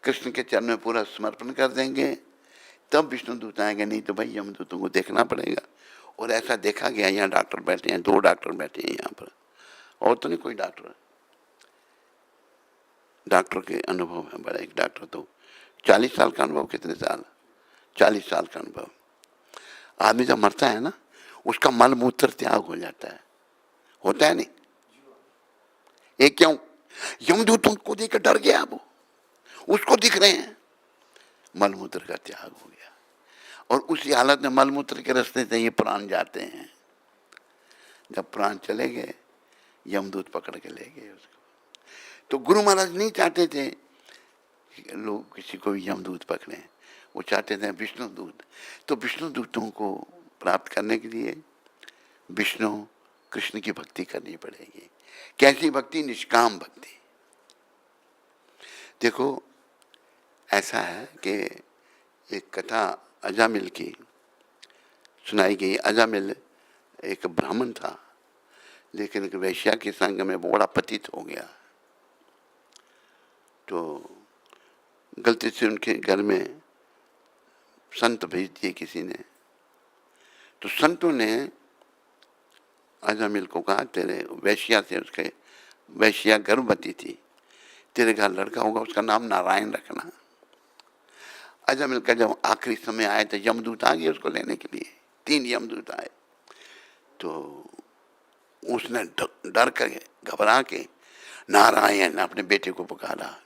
कृष्ण के चरण में पूरा समर्पण कर देंगे तब विष्णु दूत आएंगे, नहीं तो भाई यमदूतों को देखना पड़ेगा। और ऐसा देखा गया, यहाँ डॉक्टर बैठे हैं, 2 डॉक्टर बैठे हैं यहाँ पर, और तो नहीं कोई डॉक्टर के अनुभव है बड़ा। एक डॉक्टर तो 40 साल का अनुभव, कितने साल? 40 साल का अनुभव। आदमी जब मरता है ना, उसका मल मूत्र त्याग हो जाता है, होता है नहीं? एक क्यों? यमदूतों को देख डर गया वो, उसको दिख रहे हैं, मल मूत्र का त्याग हो गया। और उसी हालत में मल मूत्र के रास्ते से ये प्राण जाते हैं। जब प्राण चले गए, यमदूत पकड़ के ले गए उसको। तो गुरु महाराज नहीं चाहते थे कि लोग किसी को भी यमदूत पकड़े, वो चाहते थे विष्णु दूत। तो विष्णु दूतों को प्राप्त करने के लिए विष्णु कृष्ण की भक्ति करनी पड़ेगी। कैसी भक्ति? निष्काम भक्ति। देखो ऐसा है कि एक कथा अजामिल की सुनाई गई। अजामिल एक ब्राह्मण था, लेकिन एक वैश्या के संग में बड़ा पतित हो गया। तो गलती से उनके घर में संत भेज दिए किसी ने। तो संतों ने अजामिल को कहा, तेरे वैश्या से, उसके वैश्या गर्भवती थी, तेरे घर लड़का होगा उसका नाम नारायण रखना। अजामिल का जब आखिरी समय आया तो यमदूत आ गए उसको लेने के लिए, 3 यमदूत आए। तो उसने डर कर घबरा के नारायण अपने बेटे को पुकारा।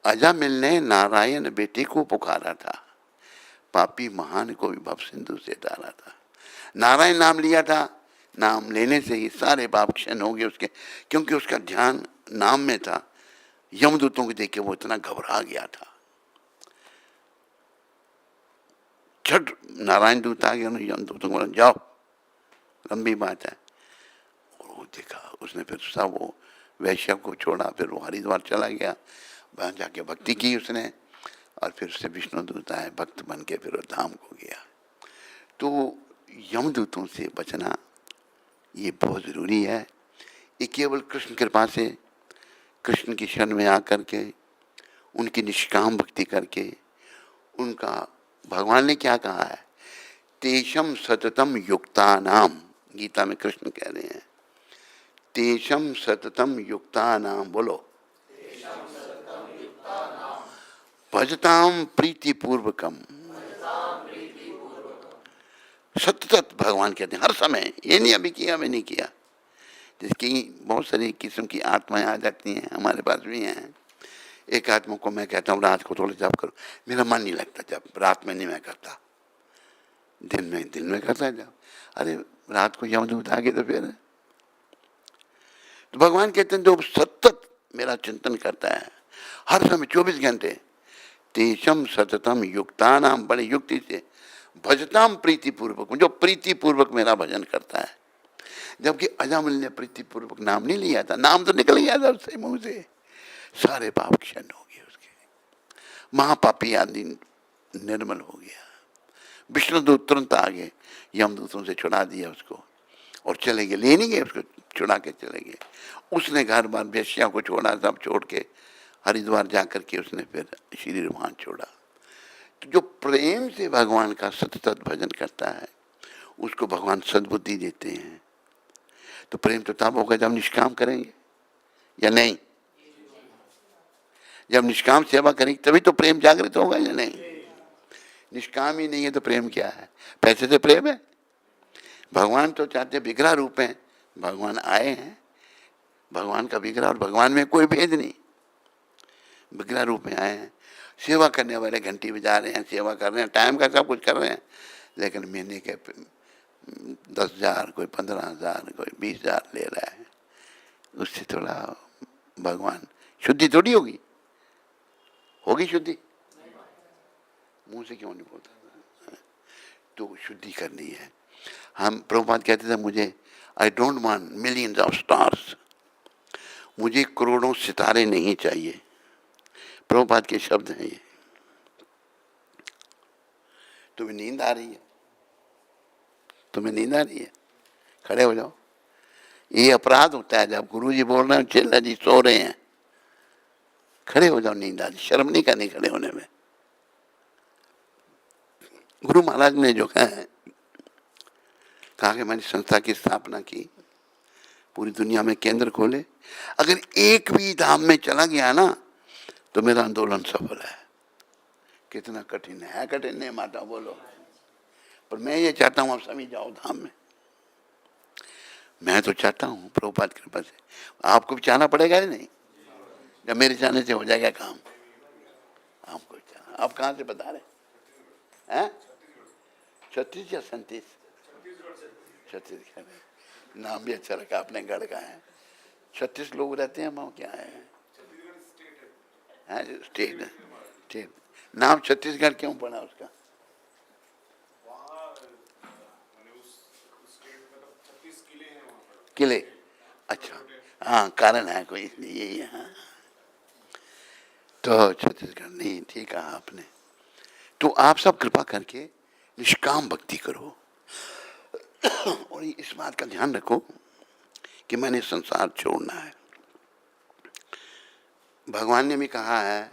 अजामिल ने नारायण बेटे को पुकारा था, पापी महान को भी भव सिंधु से डाला था। नारायण नाम लिया था, नाम लेने से ही सारे पाप क्षण हो गए उसके, क्योंकि उसका ध्यान नाम में था। यमदूतों को देख के वो इतना घबरा गया था। छठ नारायण दूत आ गया, यमदूतों को जाओ, लंबी बात है। और वो देखा, उसने फिर सब वो वैश्य को छोड़ा, फिर वो हरिद्वार चला गया, वहाँ जाके भक्ति की उसने, और फिर उससे विष्णु दूत आए, भक्त बन के फिर वो धाम को गया। तो यमदूतों से बचना ये बहुत ज़रूरी है। ये केवल कृष्ण कृपा से, कृष्ण की शरण में आकर के, उनकी निष्काम भक्ति करके, उनका, भगवान ने क्या कहा है, तेषम सततम युक्तानाम, गीता में कृष्ण कह रहे हैं, तेषम सततम युक्तानाम, बोलो, भजताम प्रीतिपूर्वकम। सतत भगवान कहते हैं हर समय, ये नहीं अभी किया अभी नहीं किया। जिसकी बहुत सारी किस्म की आत्माएं आ जाती हैं, हमारे पास भी हैं। एक आत्मा को मैं कहता हूँ रात को थोड़ा जप करो, मेरा मन नहीं लगता जब, रात में नहीं मैं करता, दिन में करता जब। अरे रात को यमदूत आ गए तो फिर, तो भगवान कहते हैं जो सतत मेरा चिंतन करता है हर समय 24 घंटे, तेषम सततम युक्तानाम, बड़े युक्ति से, भजताम प्रीतिपूर्वक, जो प्रीतिपूर्वक मेरा भजन करता है। जबकि अजामिल ने प्रीतिपूर्वक नाम नहीं लिया था, नाम तो निकल गया था उससे मुंह से, सारे पाप क्षण हो गए उसके, महापापी आदमी निर्मल हो गया। विष्णुदूत तुरंत आ गए, यमदूतों से छुड़ा दिया उसको और चले गए, ले नहीं गए उसको, छुड़ा के चले गए। उसने घर बार वेश्या को छोड़ा, सब छोड़ के हरिद्वार जाकर के उसने फिर शरीर वहाँ छोड़ा। तो जो प्रेम से भगवान का सतत भजन करता है उसको भगवान सद्बुद्धि देते हैं। तो प्रेम तो तब होगा जब निष्काम करेंगे, या नहीं? जब निष्काम सेवा करेंगे तभी तो प्रेम जागृत होगा, या नहीं? निष्काम ही नहीं है तो प्रेम क्या है? पैसे से प्रेम है? भगवान तो चाहते विग्रह रूप हैं, भगवान आए हैं, भगवान का विग्रह और भगवान में कोई भेद नहीं। विग्रह रूप में आए हैं, सेवा करने वाले घंटी बजा रहे हैं, सेवा कर रहे हैं, टाइम का सब कुछ कर रहे हैं, लेकिन महीने के 10,000, कोई 15,000, कोई 20,000 ले रहा है। उससे थोड़ा भगवान शुद्धि थोड़ी होगी? होगी शुद्धि? मुंह से क्यों नहीं बोलता? तो शुद्धि करनी है। हम प्रभुपाद कहते थे, मुझे I don't want millions of stars, मुझे करोड़ों सितारे नहीं चाहिए। प्रभुपाद के शब्द हैं ये। तुम्हें नींद आ रही है? तुम्हें नींद आ रही है? खड़े हो जाओ। ये अपराध होता है जब गुरुजी बोल रहे हैं, चेला जी सो रहे हैं, खड़े हो जाओ। नींद आ रही, शर्म नहीं करनी खड़े होने में। गुरु महाराज ने जो कहा कि मैंने संस्था की स्थापना की, पूरी दुनिया में केंद्र खोले, अगर एक भी धाम में चला गया ना तो मेरा आंदोलन सफल है। कितना कठिन है? कठिन नहीं माता बोलो, पर मैं ये चाहता हूं आप सभी जाओ धाम में। मैं तो चाहता हूं प्रभुपाद की कृपा से। आपको भी चाहना पड़ेगा या नहीं? जब मेरे चाहने से हो जाएगा काम। आपको चाहना। आप कहाँ से बता रहे हैं? 36 या 37? छत्तीसगढ़। नाम भी अच्छा रखा आपने, गढ़ का है। 36 लोग रहते हैं, वहाँ क्या है? स्टेट है। स्टेट नाम छत्तीसगढ़ क्यों पड़ा उसका? किले? अच्छा, हाँ कारण है कोई, इसलिए यही है। हाँ। तो छत्तीसगढ़ नहीं, ठीक है आपने। तो आप सब कृपा करके निष्काम भक्ति करो और इस बात का ध्यान रखो कि मैंने संसार छोड़ना है। भगवान ने भी कहा है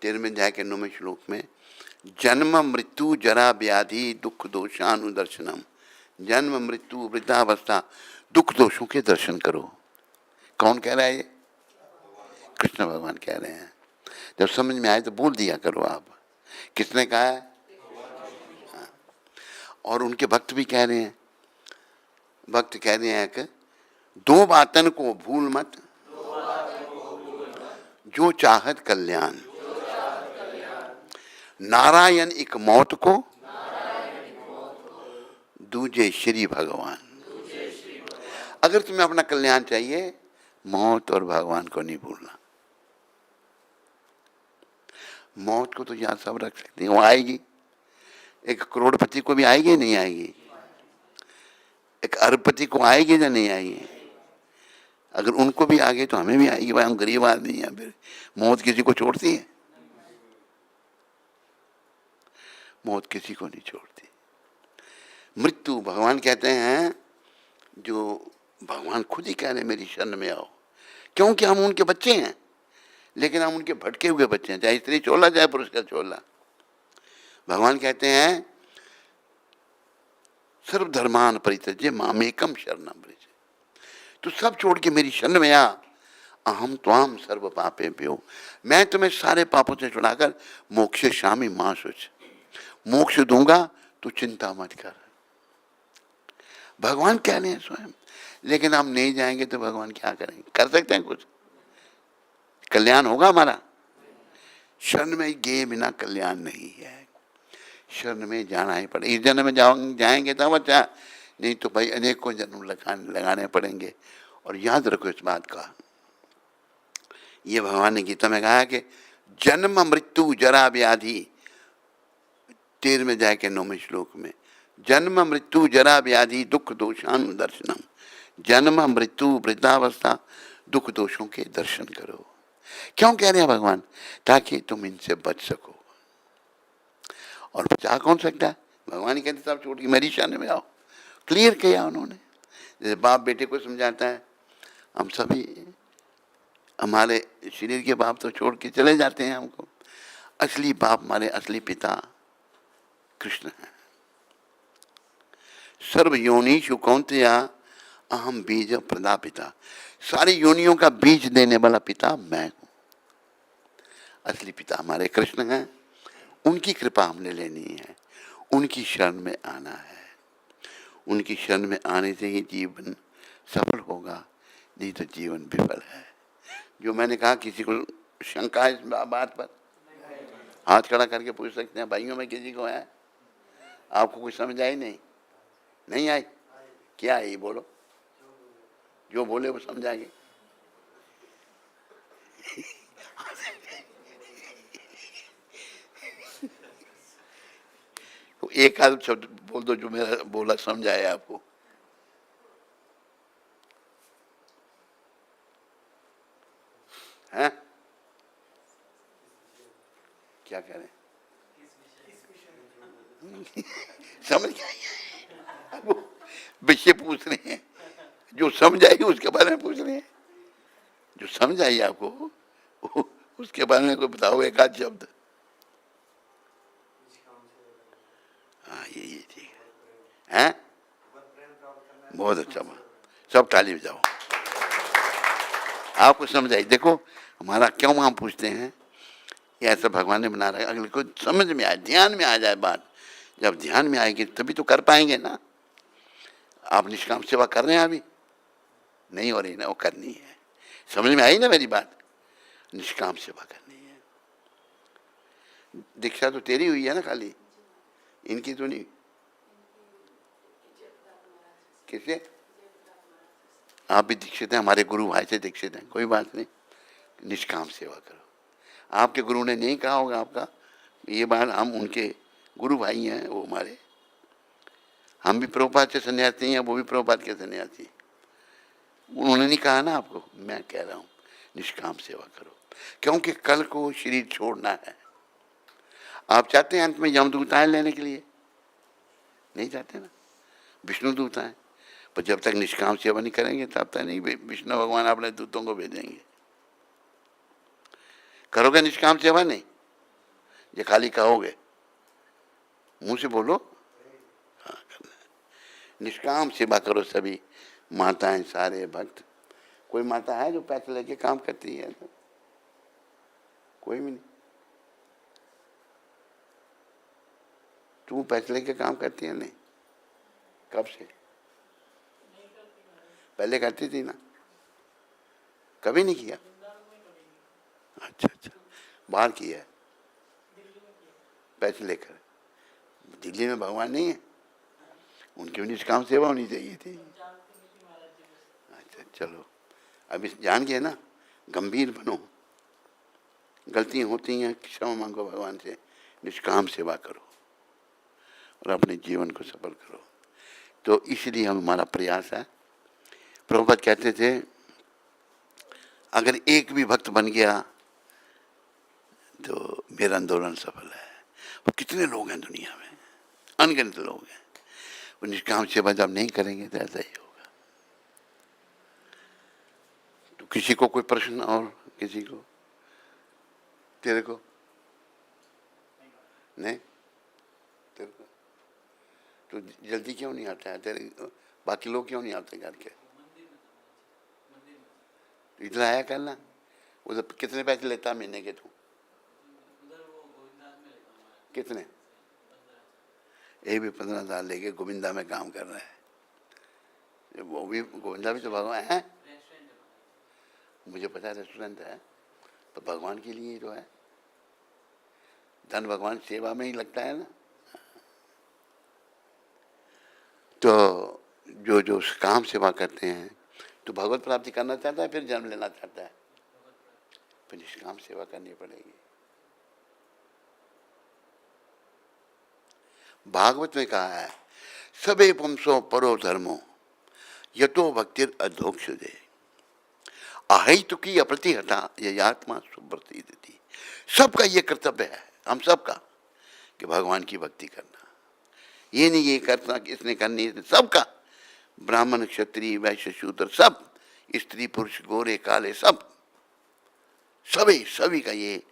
13वें अध्याय के 9वें श्लोक में, जन्म मृत्यु जरा व्याधि दुख दोषानुदर्शनम। जन्म मृत्यु वृद्धावस्था दुख दोषों के दर्शन करो। कौन कह रहा है ये? कृष्ण भगवान कह रहे हैं। जब समझ में आए तो बोल दिया करो आप। किसने कहा है? हाँ। और उनके भक्त भी कह रहे हैं। भक्त कह रहे हैं कि दो बातन को भूल मत, जो चाहत कल्याण। नारायण एक मौत को, दूजे श्री भगवान। अगर तुम्हें अपना कल्याण चाहिए, मौत और भगवान को नहीं भूलना। मौत को तो यहां सब रख सकते हैं, वो आएगी। एक करोड़पति को भी आएगी नहीं आएगी? एक अरबपति को आएगी या नहीं आएगी? अगर उनको भी आ गए तो हमें भी आएगी। भाई हम गरीब आदमी हैं, फिर मौत किसी को छोड़ती है? मौत किसी को नहीं छोड़ती। मृत्यु भगवान कहते हैं, जो भगवान खुद ही कह रहे मेरी शरण में आओ, क्योंकि हम उनके बच्चे हैं, लेकिन हम उनके भटके हुए बच्चे हैं, चाहे स्त्री चोला चाहे पुरुष का चोला। भगवान कहते हैं सर्वधर्मान परित्यज्य मामेकम शरणम व्रज। तू सब छोड़ के मेरी शरण में आ। अहम त्वाम सर्व पापेभ्यो, मैं तुम्हें सारे पापों से छुड़ाकर मोक्षयिष्यामि मा शुच, मोक्ष दूंगा, तू चिंता मत कर। भगवान कह रहे हैं स्वयं। लेकिन हम नहीं जाएंगे तो भगवान क्या करेंगे? कर सकते हैं कुछ? कल्याण होगा हमारा? शरण में गए बिना कल्याण नहीं है। शरण में जाना ही पड़ेगा। इस जन्म में जाएंगे तब अच्छा, नहीं तो भाई अनेकों जन्म लगाने पड़ेंगे। और याद रखो इस बात का, ये भगवान ने गीता में कहा कि जन्म मृत्यु जरा व्याधि, 13वें अध्याय के 9वें श्लोक में, जन्म मृत्यु जरा व्याधि दुख दोषानुदर्शनम। जन्म मृत्यु वृद्धावस्था दुख दोषों के दर्शन करो। क्यों कह रहे हैं भगवान? ताकि तुम इनसे बच सको। और बचा कौन सकता है? भगवान ही कहते सब छोड़ के मेरी शरण में आओ। क्लियर किया उन्होंने। जैसे बाप बेटे को समझाता है, हम सभी हमारे शरीर के बाप तो छोड़ के चले जाते हैं हमको। असली बाप, हमारे असली पिता कृष्ण है। सर्व योनिषु कौन्तेय अहम बीज प्रदापिता। सारी योनियों का बीज देने वाला पिता मैं हूं। असली पिता हमारे कृष्ण हैं। उनकी कृपा हमने लेनी है, उनकी शरण में आना है। उनकी शरण में आने से ही जीवन सफल होगा, नहीं तो जीवन विफल है। जो मैंने कहा, किसी को शंका है इस बात पर? हाथ खड़ा करके पूछ सकते हैं, भाइयों में किसी को है? आपको कुछ समझ आई? नहीं आई? क्या है ये बोलो, जो बोले वो समझाएंगे। एक आध शब्द बोल दो जो मेरा बोला समझ आए आपको। हैं? क्या कह रहे हैं? समझ गए? वो विषय पूछ रहे हैं, जो समझ आई उसके बारे में पूछ रहे हैं। जो समझ आई आपको उसके बारे में कोई बताओ एक आध शब्द। हाँ, ये ठीक है। हैं? बहुत अच्छा बात, सब ताली बजाओ। आपको समझ आई? देखो हमारा क्यों हम पूछते हैं, ये ऐसा भगवान ने बना रहा है, अगले को समझ में आए, ध्यान में आ जाए बात। जब ध्यान में आएगी तभी तो कर पाएंगे ना। आप निष्काम सेवा कर रहे हैं, अभी नहीं हो रही ना, वो करनी है। समझ में आई ना मेरी बात? निष्काम सेवा करनी है। दीक्षा तो तेरी हुई है ना खाली, इनकी तो नहीं। किसे? आप भी दीक्षित हैं, हमारे गुरु भाई से दीक्षित हैं, कोई बात नहीं, निष्काम सेवा करो। आपके गुरु ने नहीं कहा होगा आपका ये बात, हम उनके गुरु भाई हैं, वो हमारे। हम भी प्रभुपाद के सन्यासी हैं, वो भी प्रभुपाद के सन्यासी। उन्होंने नहीं कहा ना आपको, मैं कह रहा हूँ निष्काम सेवा करो, क्योंकि कल को शरीर छोड़ना है। आप चाहते हैं अंत में यमदूत आए लेने के लिए? नहीं चाहते ना, विष्णु दूत आए, पर जब तक निष्काम सेवा नहीं करेंगे तब तक नहीं विष्णु भगवान अपने दूतों को भेजेंगे। करोगे निष्काम सेवा? नहीं, ये खाली कहोगे, मुंह से बोलो। हाँ, करना है। निष्काम सेवा करो सभी, माताएं, सारे भक्त। कोई माता है जो पैसे लेके काम करती है? तो कोई भी नहीं। तू पैसे लेके काम करती है? नहीं। कब से? पहले करती थी ना, कभी नहीं किया? अच्छा अच्छा, बाहर किया है पैसे लेकर। दिल्ली में भगवान नहीं है, उनकी भी निष्काम सेवा होनी चाहिए थी। अच्छा चलो, अभी जान गए ना, गंभीर बनो, गलतियां होती हैं, क्षमा मांगो भगवान से, निष्काम सेवा करो और अपने जीवन को सफल करो। तो इसलिए हमारा प्रयास है। प्रभुपाद कहते थे, अगर एक भी भक्त बन गया तो मेरा आंदोलन सफल है। वो कितने लोग हैं दुनिया में, अनगिनत लोग हैं। वो निष्काम सेवा जब नहीं करेंगे तो ऐसा ही होगा। तो किसी को कोई प्रश्न? और किसी को? तेरे को नहीं? तेरे को तो जल्दी क्यों नहीं आता है तेरे? बाकी लोग क्यों नहीं आते घर के? इतना आया करना। उधर कितने पैसे लेता महीने के तू? कितने? ये भी 15,000 लेके गोविंदा में काम कर रहा है। वो भी गोविंदा भी तो भगवान है। मुझे पता है रेस्टोरेंट है, तो भगवान के लिए तो है। धन भगवान सेवा में ही लगता है ना। तो जो जो काम सेवा करते हैं, तो भगवत प्राप्ति करना चाहता है, फिर जन्म लेना चाहता है, फिर निष्काम सेवा करनी पड़ेगी। भागवत में कहा है, सबे पुंसो परो धर्मो यतो भक्तिर अधोक्षदे अहितुकी अप्रतिहता ययात्मा सुब्रती देती। सबका ये कर्तव्य है, हम सबका, कि भगवान की भक्ति करना। ये नहीं ये करना इसने करनी है, सबका, ब्राह्मण क्षत्रिय वैश्य शूद्र सब, स्त्री पुरुष गोरे काले सब, सभी सभी का ये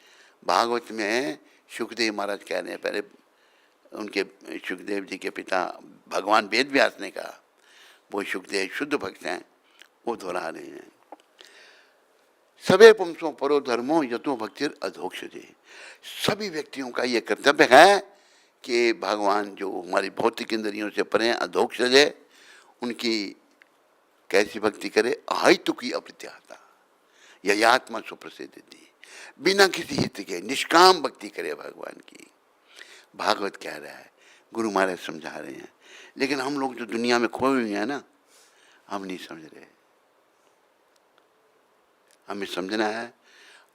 भागवत में। सुखदेव महाराज कह रहे हैं, पहले उनके सुखदेव जी के पिता भगवान वेद व्यास ने कहा, वो सुखदेव शुद्ध भक्त हैं, वो दोहरा रहे हैं, सबे पुंसों परो धर्मो यतो भक्तिर अधोक्षजे। सभी व्यक्तियों का ये कर्तव्य है कि भगवान जो हमारी भौतिक इंद्रियों से परे अधोक्षज है, उनकी कैसी भक्ति करे, अहितु की अप्रत्याहता, ययात्मा सुप्रसिद्ध थी, बिना किसी हित के निष्काम भक्ति करे भगवान की। भागवत कह रहा है, गुरु महाराज समझा रहे हैं। लेकिन हम लोग जो दुनिया में खोए हुए हैं ना, हम नहीं समझ रहे। हमें समझना है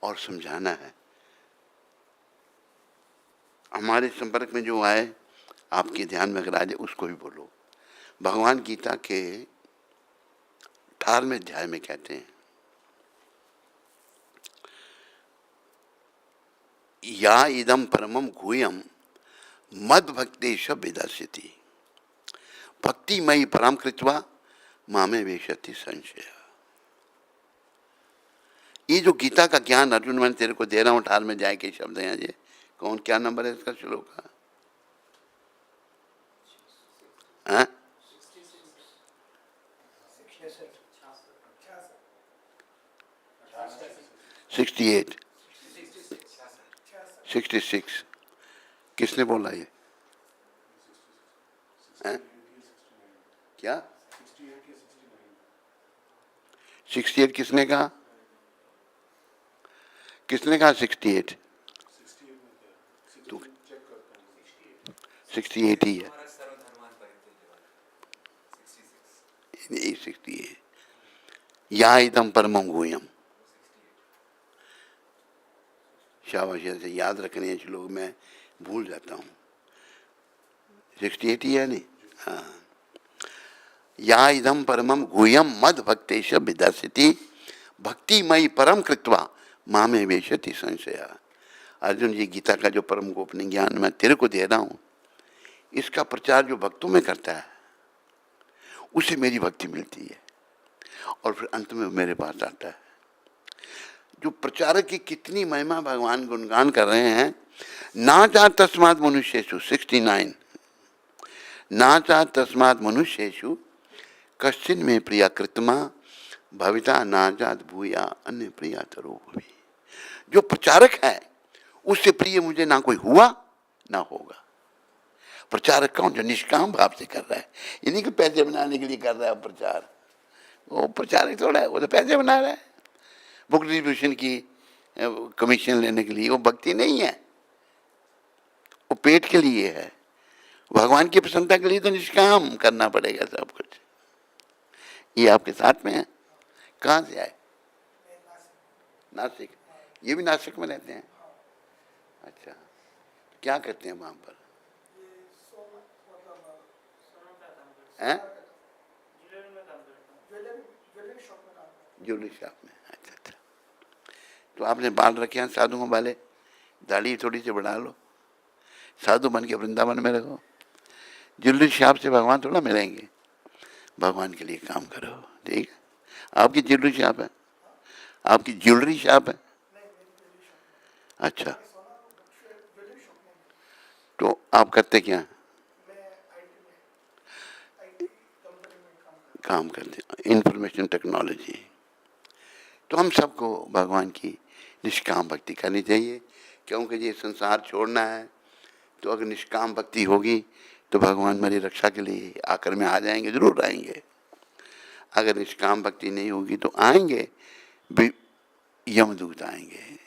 और समझाना है। हमारे संपर्क में जो आए, आपके ध्यान में अगर आ जाए उसको भी बोलो। भगवान गीता के 18वें अध्याय में कहते हैं, या इदम परमम गुह्यम मद भक्तेश विदर्शति भक्तिमयी परम कृत्वा मामे वेशति संशय। ये जो गीता का ज्ञान अर्जुन मैं तेरे को दे रहा हूँ, 18 में जाए के शब्द हैं ये। कौन, क्या नंबर है इसका श्लोक का? 68 66। किसने बोला ये? क्या 68 किसने कहा? किसने कहा 68? 68 ही है, नहीं 68। या इदम परमं गुह्यम, शाबाश, से याद रखने हैं श्लोक, मैं भूल जाता हूँ। 68 ही है नहीं? हाँ। या इदम परमं गुह्यम मद भक्तेश विदर्शति भक्तिमयी परम कृत्वा मामे वेशति संशया। अर्जुन जी, गीता का जो परम गोपनीय ज्ञान मैं तेरे को दे रहा हूँ, इसका प्रचार जो भक्तों में करता है उसे मेरी भक्ति मिलती है और फिर अंत में मेरे पास आता है। जो प्रचारक की कितनी महिमा भगवान गुणगान कर रहे हैं। ना चाह तस्मात् मनुष्येषु 69, ना चाह तस्मात् मनुष्येषु कश्चिन में प्रिया कृतमा भविता ना जात भूया अन्य प्रिया तरो भवी। जो प्रचारक है उससे प्रिय मुझे ना कोई हुआ ना होगा। प्रचारक कौन? जो निष्काम भाव से कर रहा है, ये नहीं कि पैसे बनाने के लिए कर रहा है प्रचार। वो प्रचारक थोड़ा है, वो तो पैसे बना रहा है बुक डिस्ट्रीब्यूशन की कमीशन लेने के लिए। वो भक्ति नहीं है, वो पेट के लिए है। भगवान की प्रसन्नता के लिए तो निष्काम करना पड़ेगा सब कुछ। ये आपके साथ में है? कहाँ से आए? नासिक। ये भी नासिक में रहते हैं? अच्छा, क्या करते हैं वहाँ पर? हैं? ज्वेलरी शॉप में। अच्छा अच्छा। तो आपने बाल रखे हैं साधुओं वाले, दाढ़ी थोड़ी सी बढ़ा लो, साधु बन के वृंदावन में रखो। ज्वेलरी शॉप से भगवान थोड़ा मिलेंगे। भगवान के लिए काम करो, ठीक है? आपकी ज्वेलरी शॉप है? आपकी ज्वेलरी शॉप है? अच्छा, तो आप करते क्या? काम करते हैं इंफॉर्मेशन टेक्नोलॉजी। तो हम सबको भगवान की निष्काम भक्ति करनी चाहिए, क्योंकि ये संसार छोड़ना है। तो अगर निष्काम भक्ति होगी तो भगवान मेरी रक्षा के लिए आकर में आ जाएंगे, जरूर आएंगे। अगर निष्काम भक्ति नहीं होगी तो आएंगे यमदूत आएंगे।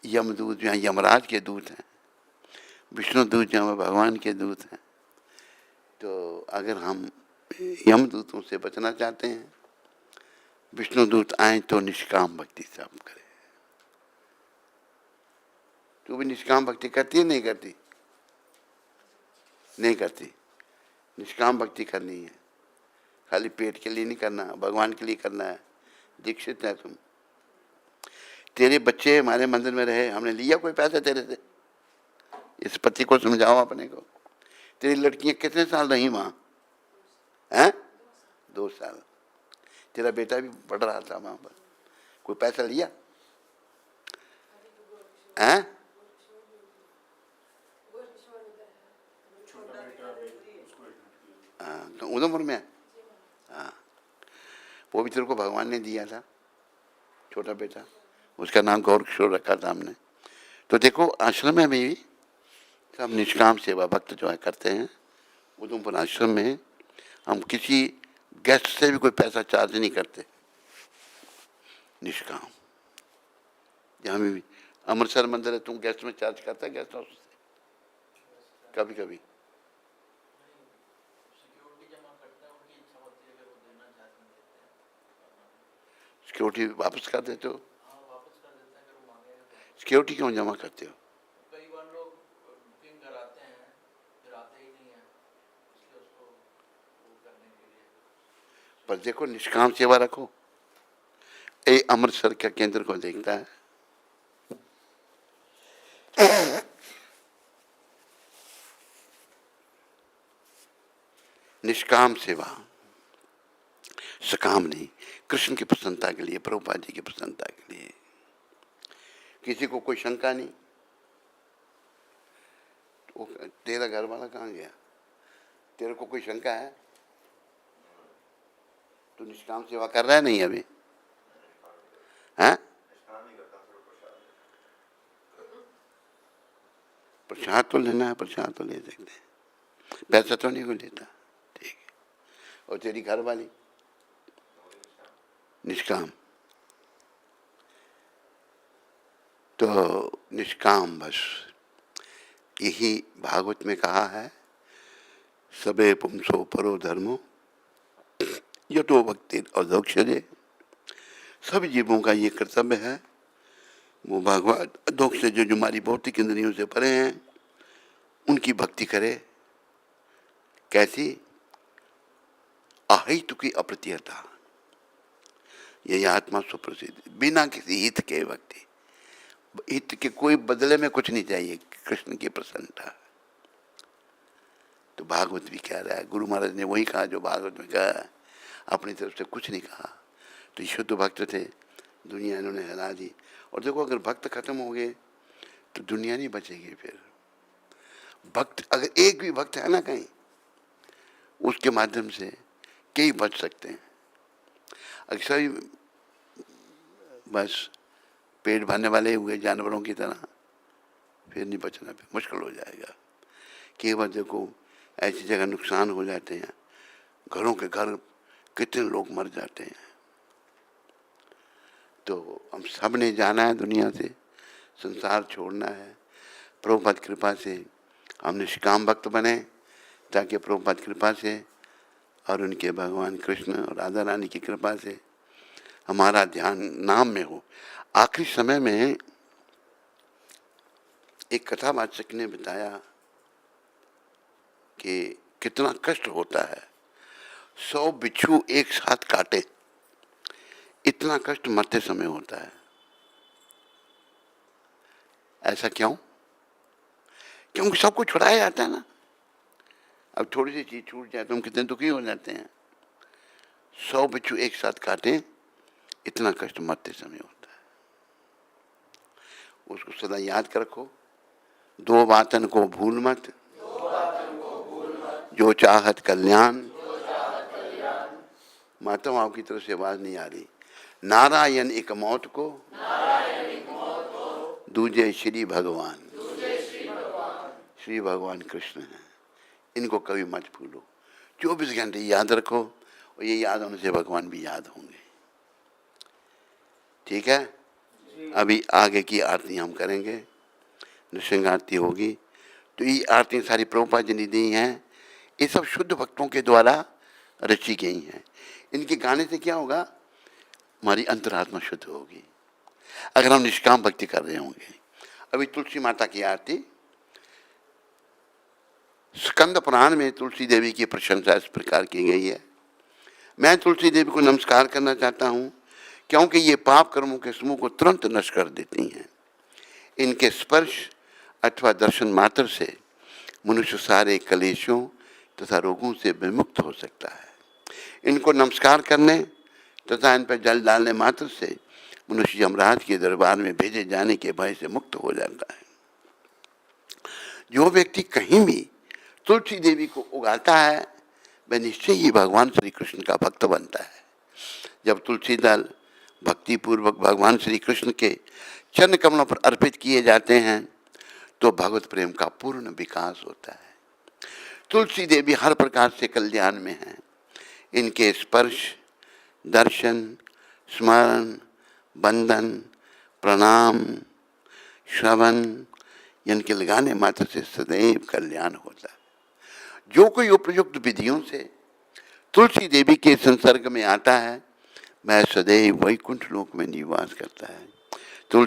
यमदूत जो हैं यमराज के दूत हैं, विष्णु दूत जो हैं भगवान के दूत हैं। तो अगर हम यमदूतों से बचना चाहते हैं, विष्णु दूत आए तो निष्काम भक्ति सब करें। तू भी निष्काम भक्ति करती है? नहीं करती? नहीं करती। निष्काम भक्ति करनी है, खाली पेट के लिए नहीं करना, भगवान के लिए करना है। दीक्षित है तुम। तेरे बच्चे हमारे मंदिर में रहे, हमने लिया कोई पैसा तेरे से? इस पति को समझाओ अपने को। तेरी लड़कियां कितने साल रही वहाँ? हैं? 2 साल। तेरा बेटा भी पढ़ रहा था वहाँ पर, कोई पैसा लिया? हैं? हाँ, तो उधमपुर में? हाँ, वो भी तेरे को भगवान ने दिया था, छोटा बेटा। उसका नाम गौर किशोर रखा था हमने। तो देखो, आश्रम में भी सब निष्काम सेवा भक्त जो है करते हैं। उधमपुर आश्रम में हम किसी गेस्ट से भी कोई पैसा चार्ज नहीं करते, निष्काम। जहाँ भी अमृतसर मंदिर है, तुम गेस्ट में चार्ज करता है गेस्ट हाउस से? कभी कभी सिक्योरिटी वापस कर देते हो? सिक्योरिटी क्यों जमा करते हो? कई बार लोग बुकिंग कराते हैं फिर आते ही नहीं है, इसलिए उसको वो करने के लिए। पर देखो, निष्काम सेवा रखो। ये अमृतसर के केंद्र को देखता है, निष्काम सेवा, सकाम नहीं, कृष्ण की प्रसन्नता के लिए, प्रभुपाद जी की प्रसन्नता के लिए। किसी को कोई शंका नहीं, तो तेरा घर वाला कहाँ गया? तेरे को कोई शंका है? तू निष्काम सेवा कर रहा है नहीं अभी? हैं? प्रसाद तो लेना है, प्रसाद तो ले सकते हैं, पैसा तो नहीं को लेता। ठीक है। और तेरी घर वाली निष्काम, तो निष्काम बस। यही भागवत में कहा है, सबे पुंसो परो धर्मो यतो भक्ति अधोक्षजे। सब जीवों का ये कर्तव्य है, वो भगवान अधोक्ष जो हमारी भौतिक इंद्रियों से परे हैं उनकी भक्ति करे। कैसी? अहित की अप्रतिहता, यही आत्मा सुप्रसिद्ध, बिना किसी हित के भक्ति। हित के कोई बदले में कुछ नहीं चाहिए, कृष्ण की प्रसन्नता। तो भागवत भी कह रहा है, गुरु महाराज ने वही कहा जो भागवत में कहा, अपनी तरफ से कुछ नहीं कहा। तो शुद्ध भक्त थे, दुनिया इन्होंने हिला दी। और देखो, अगर भक्त खत्म हो गए तो दुनिया नहीं बचेगी। फिर भक्त, अगर एक भी भक्त है ना कहीं, उसके माध्यम से कई बच सकते हैं। अक्सर ही बस पेट भरने वाले हुए जानवरों की तरह, फिर नहीं बचना, फिर मुश्किल हो जाएगा। केवल देखो, ऐसी जगह नुकसान हो जाते हैं, घरों के घर कितने लोग मर जाते हैं। तो हम सब ने जाना है दुनिया से, संसार छोड़ना है। प्रभुपाद कृपा से हम निष्काम भक्त बने, ताकि प्रभुपाद कृपा से और उनके भगवान कृष्ण और राधा रानी की कृपा से हमारा ध्यान नाम में हो। आखिरी समय में एक कथावाचक ने बताया कि कितना कष्ट होता है 100 बिच्छू एक साथ काटे, इतना कष्ट मरते समय होता है। ऐसा क्यों? क्योंकि सबको छुड़ाया जाता है ना। अब थोड़ी सी चीज छूट जाए तो हम कितने दुखी हो जाते हैं। 100 बिच्छू एक साथ काटे, इतना कष्ट मरते समय होता है। उसको सदा याद कर रखो। दो बातन को भूल मत, जो चाहत कल्याण। माता माँ की तरफ से आवाज नहीं आ रही। नारायण एक मौत को, दूजे श्री भगवान। श्री भगवान कृष्ण है, इनको कभी मत भूलो। 24 घंटे याद रखो, और ये याद होने से भगवान भी याद होंगे। ठीक है। अभी आगे की आरती हम करेंगे, नृसिंह आरती होगी। तो ये आरती सारी प्रभुपाद जी ने दी हैं, ये सब शुद्ध भक्तों के द्वारा रची गई हैं। इनके गाने से क्या होगा? हमारी अंतरात्मा शुद्ध होगी, अगर हम निष्काम भक्ति कर रहे होंगे। अभी तुलसी माता की आरती, स्कंद पुराण में तुलसी देवी की प्रशंसा इस प्रकार की गई है। मैं तुलसी देवी को नमस्कार करना चाहता हूँ, क्योंकि ये पाप कर्मों के समूह को तुरंत नष्ट कर देती हैं। इनके स्पर्श अथवा दर्शन मात्र से मनुष्य सारे कलेशों तथा रोगों से विमुक्त हो सकता है। इनको नमस्कार करने तथा इन पर जल डालने मात्र से मनुष्य यमराज के दरबार में भेजे जाने के भय से मुक्त हो जाता है। जो व्यक्ति कहीं भी तुलसी देवी को उगाता है, वह निश्चय ही भगवान श्री कृष्ण का भक्त बनता है। जब तुलसी दल भक्ति पूर्वक भगवान श्री कृष्ण के चरण कमलों पर अर्पित किए जाते हैं, तो भगवत प्रेम का पूर्ण विकास होता है। तुलसी देवी हर प्रकार से कल्याण में है, इनके स्पर्श, दर्शन, स्मरण, बंधन, प्रणाम, श्रवण, इनके लगाने मात्र से सदैव कल्याण होता है। जो कोई उपयुक्त विधियों से तुलसी देवी के संसर्ग में आता है, वह सदैव वैकुंठ लोक में निवास करता है।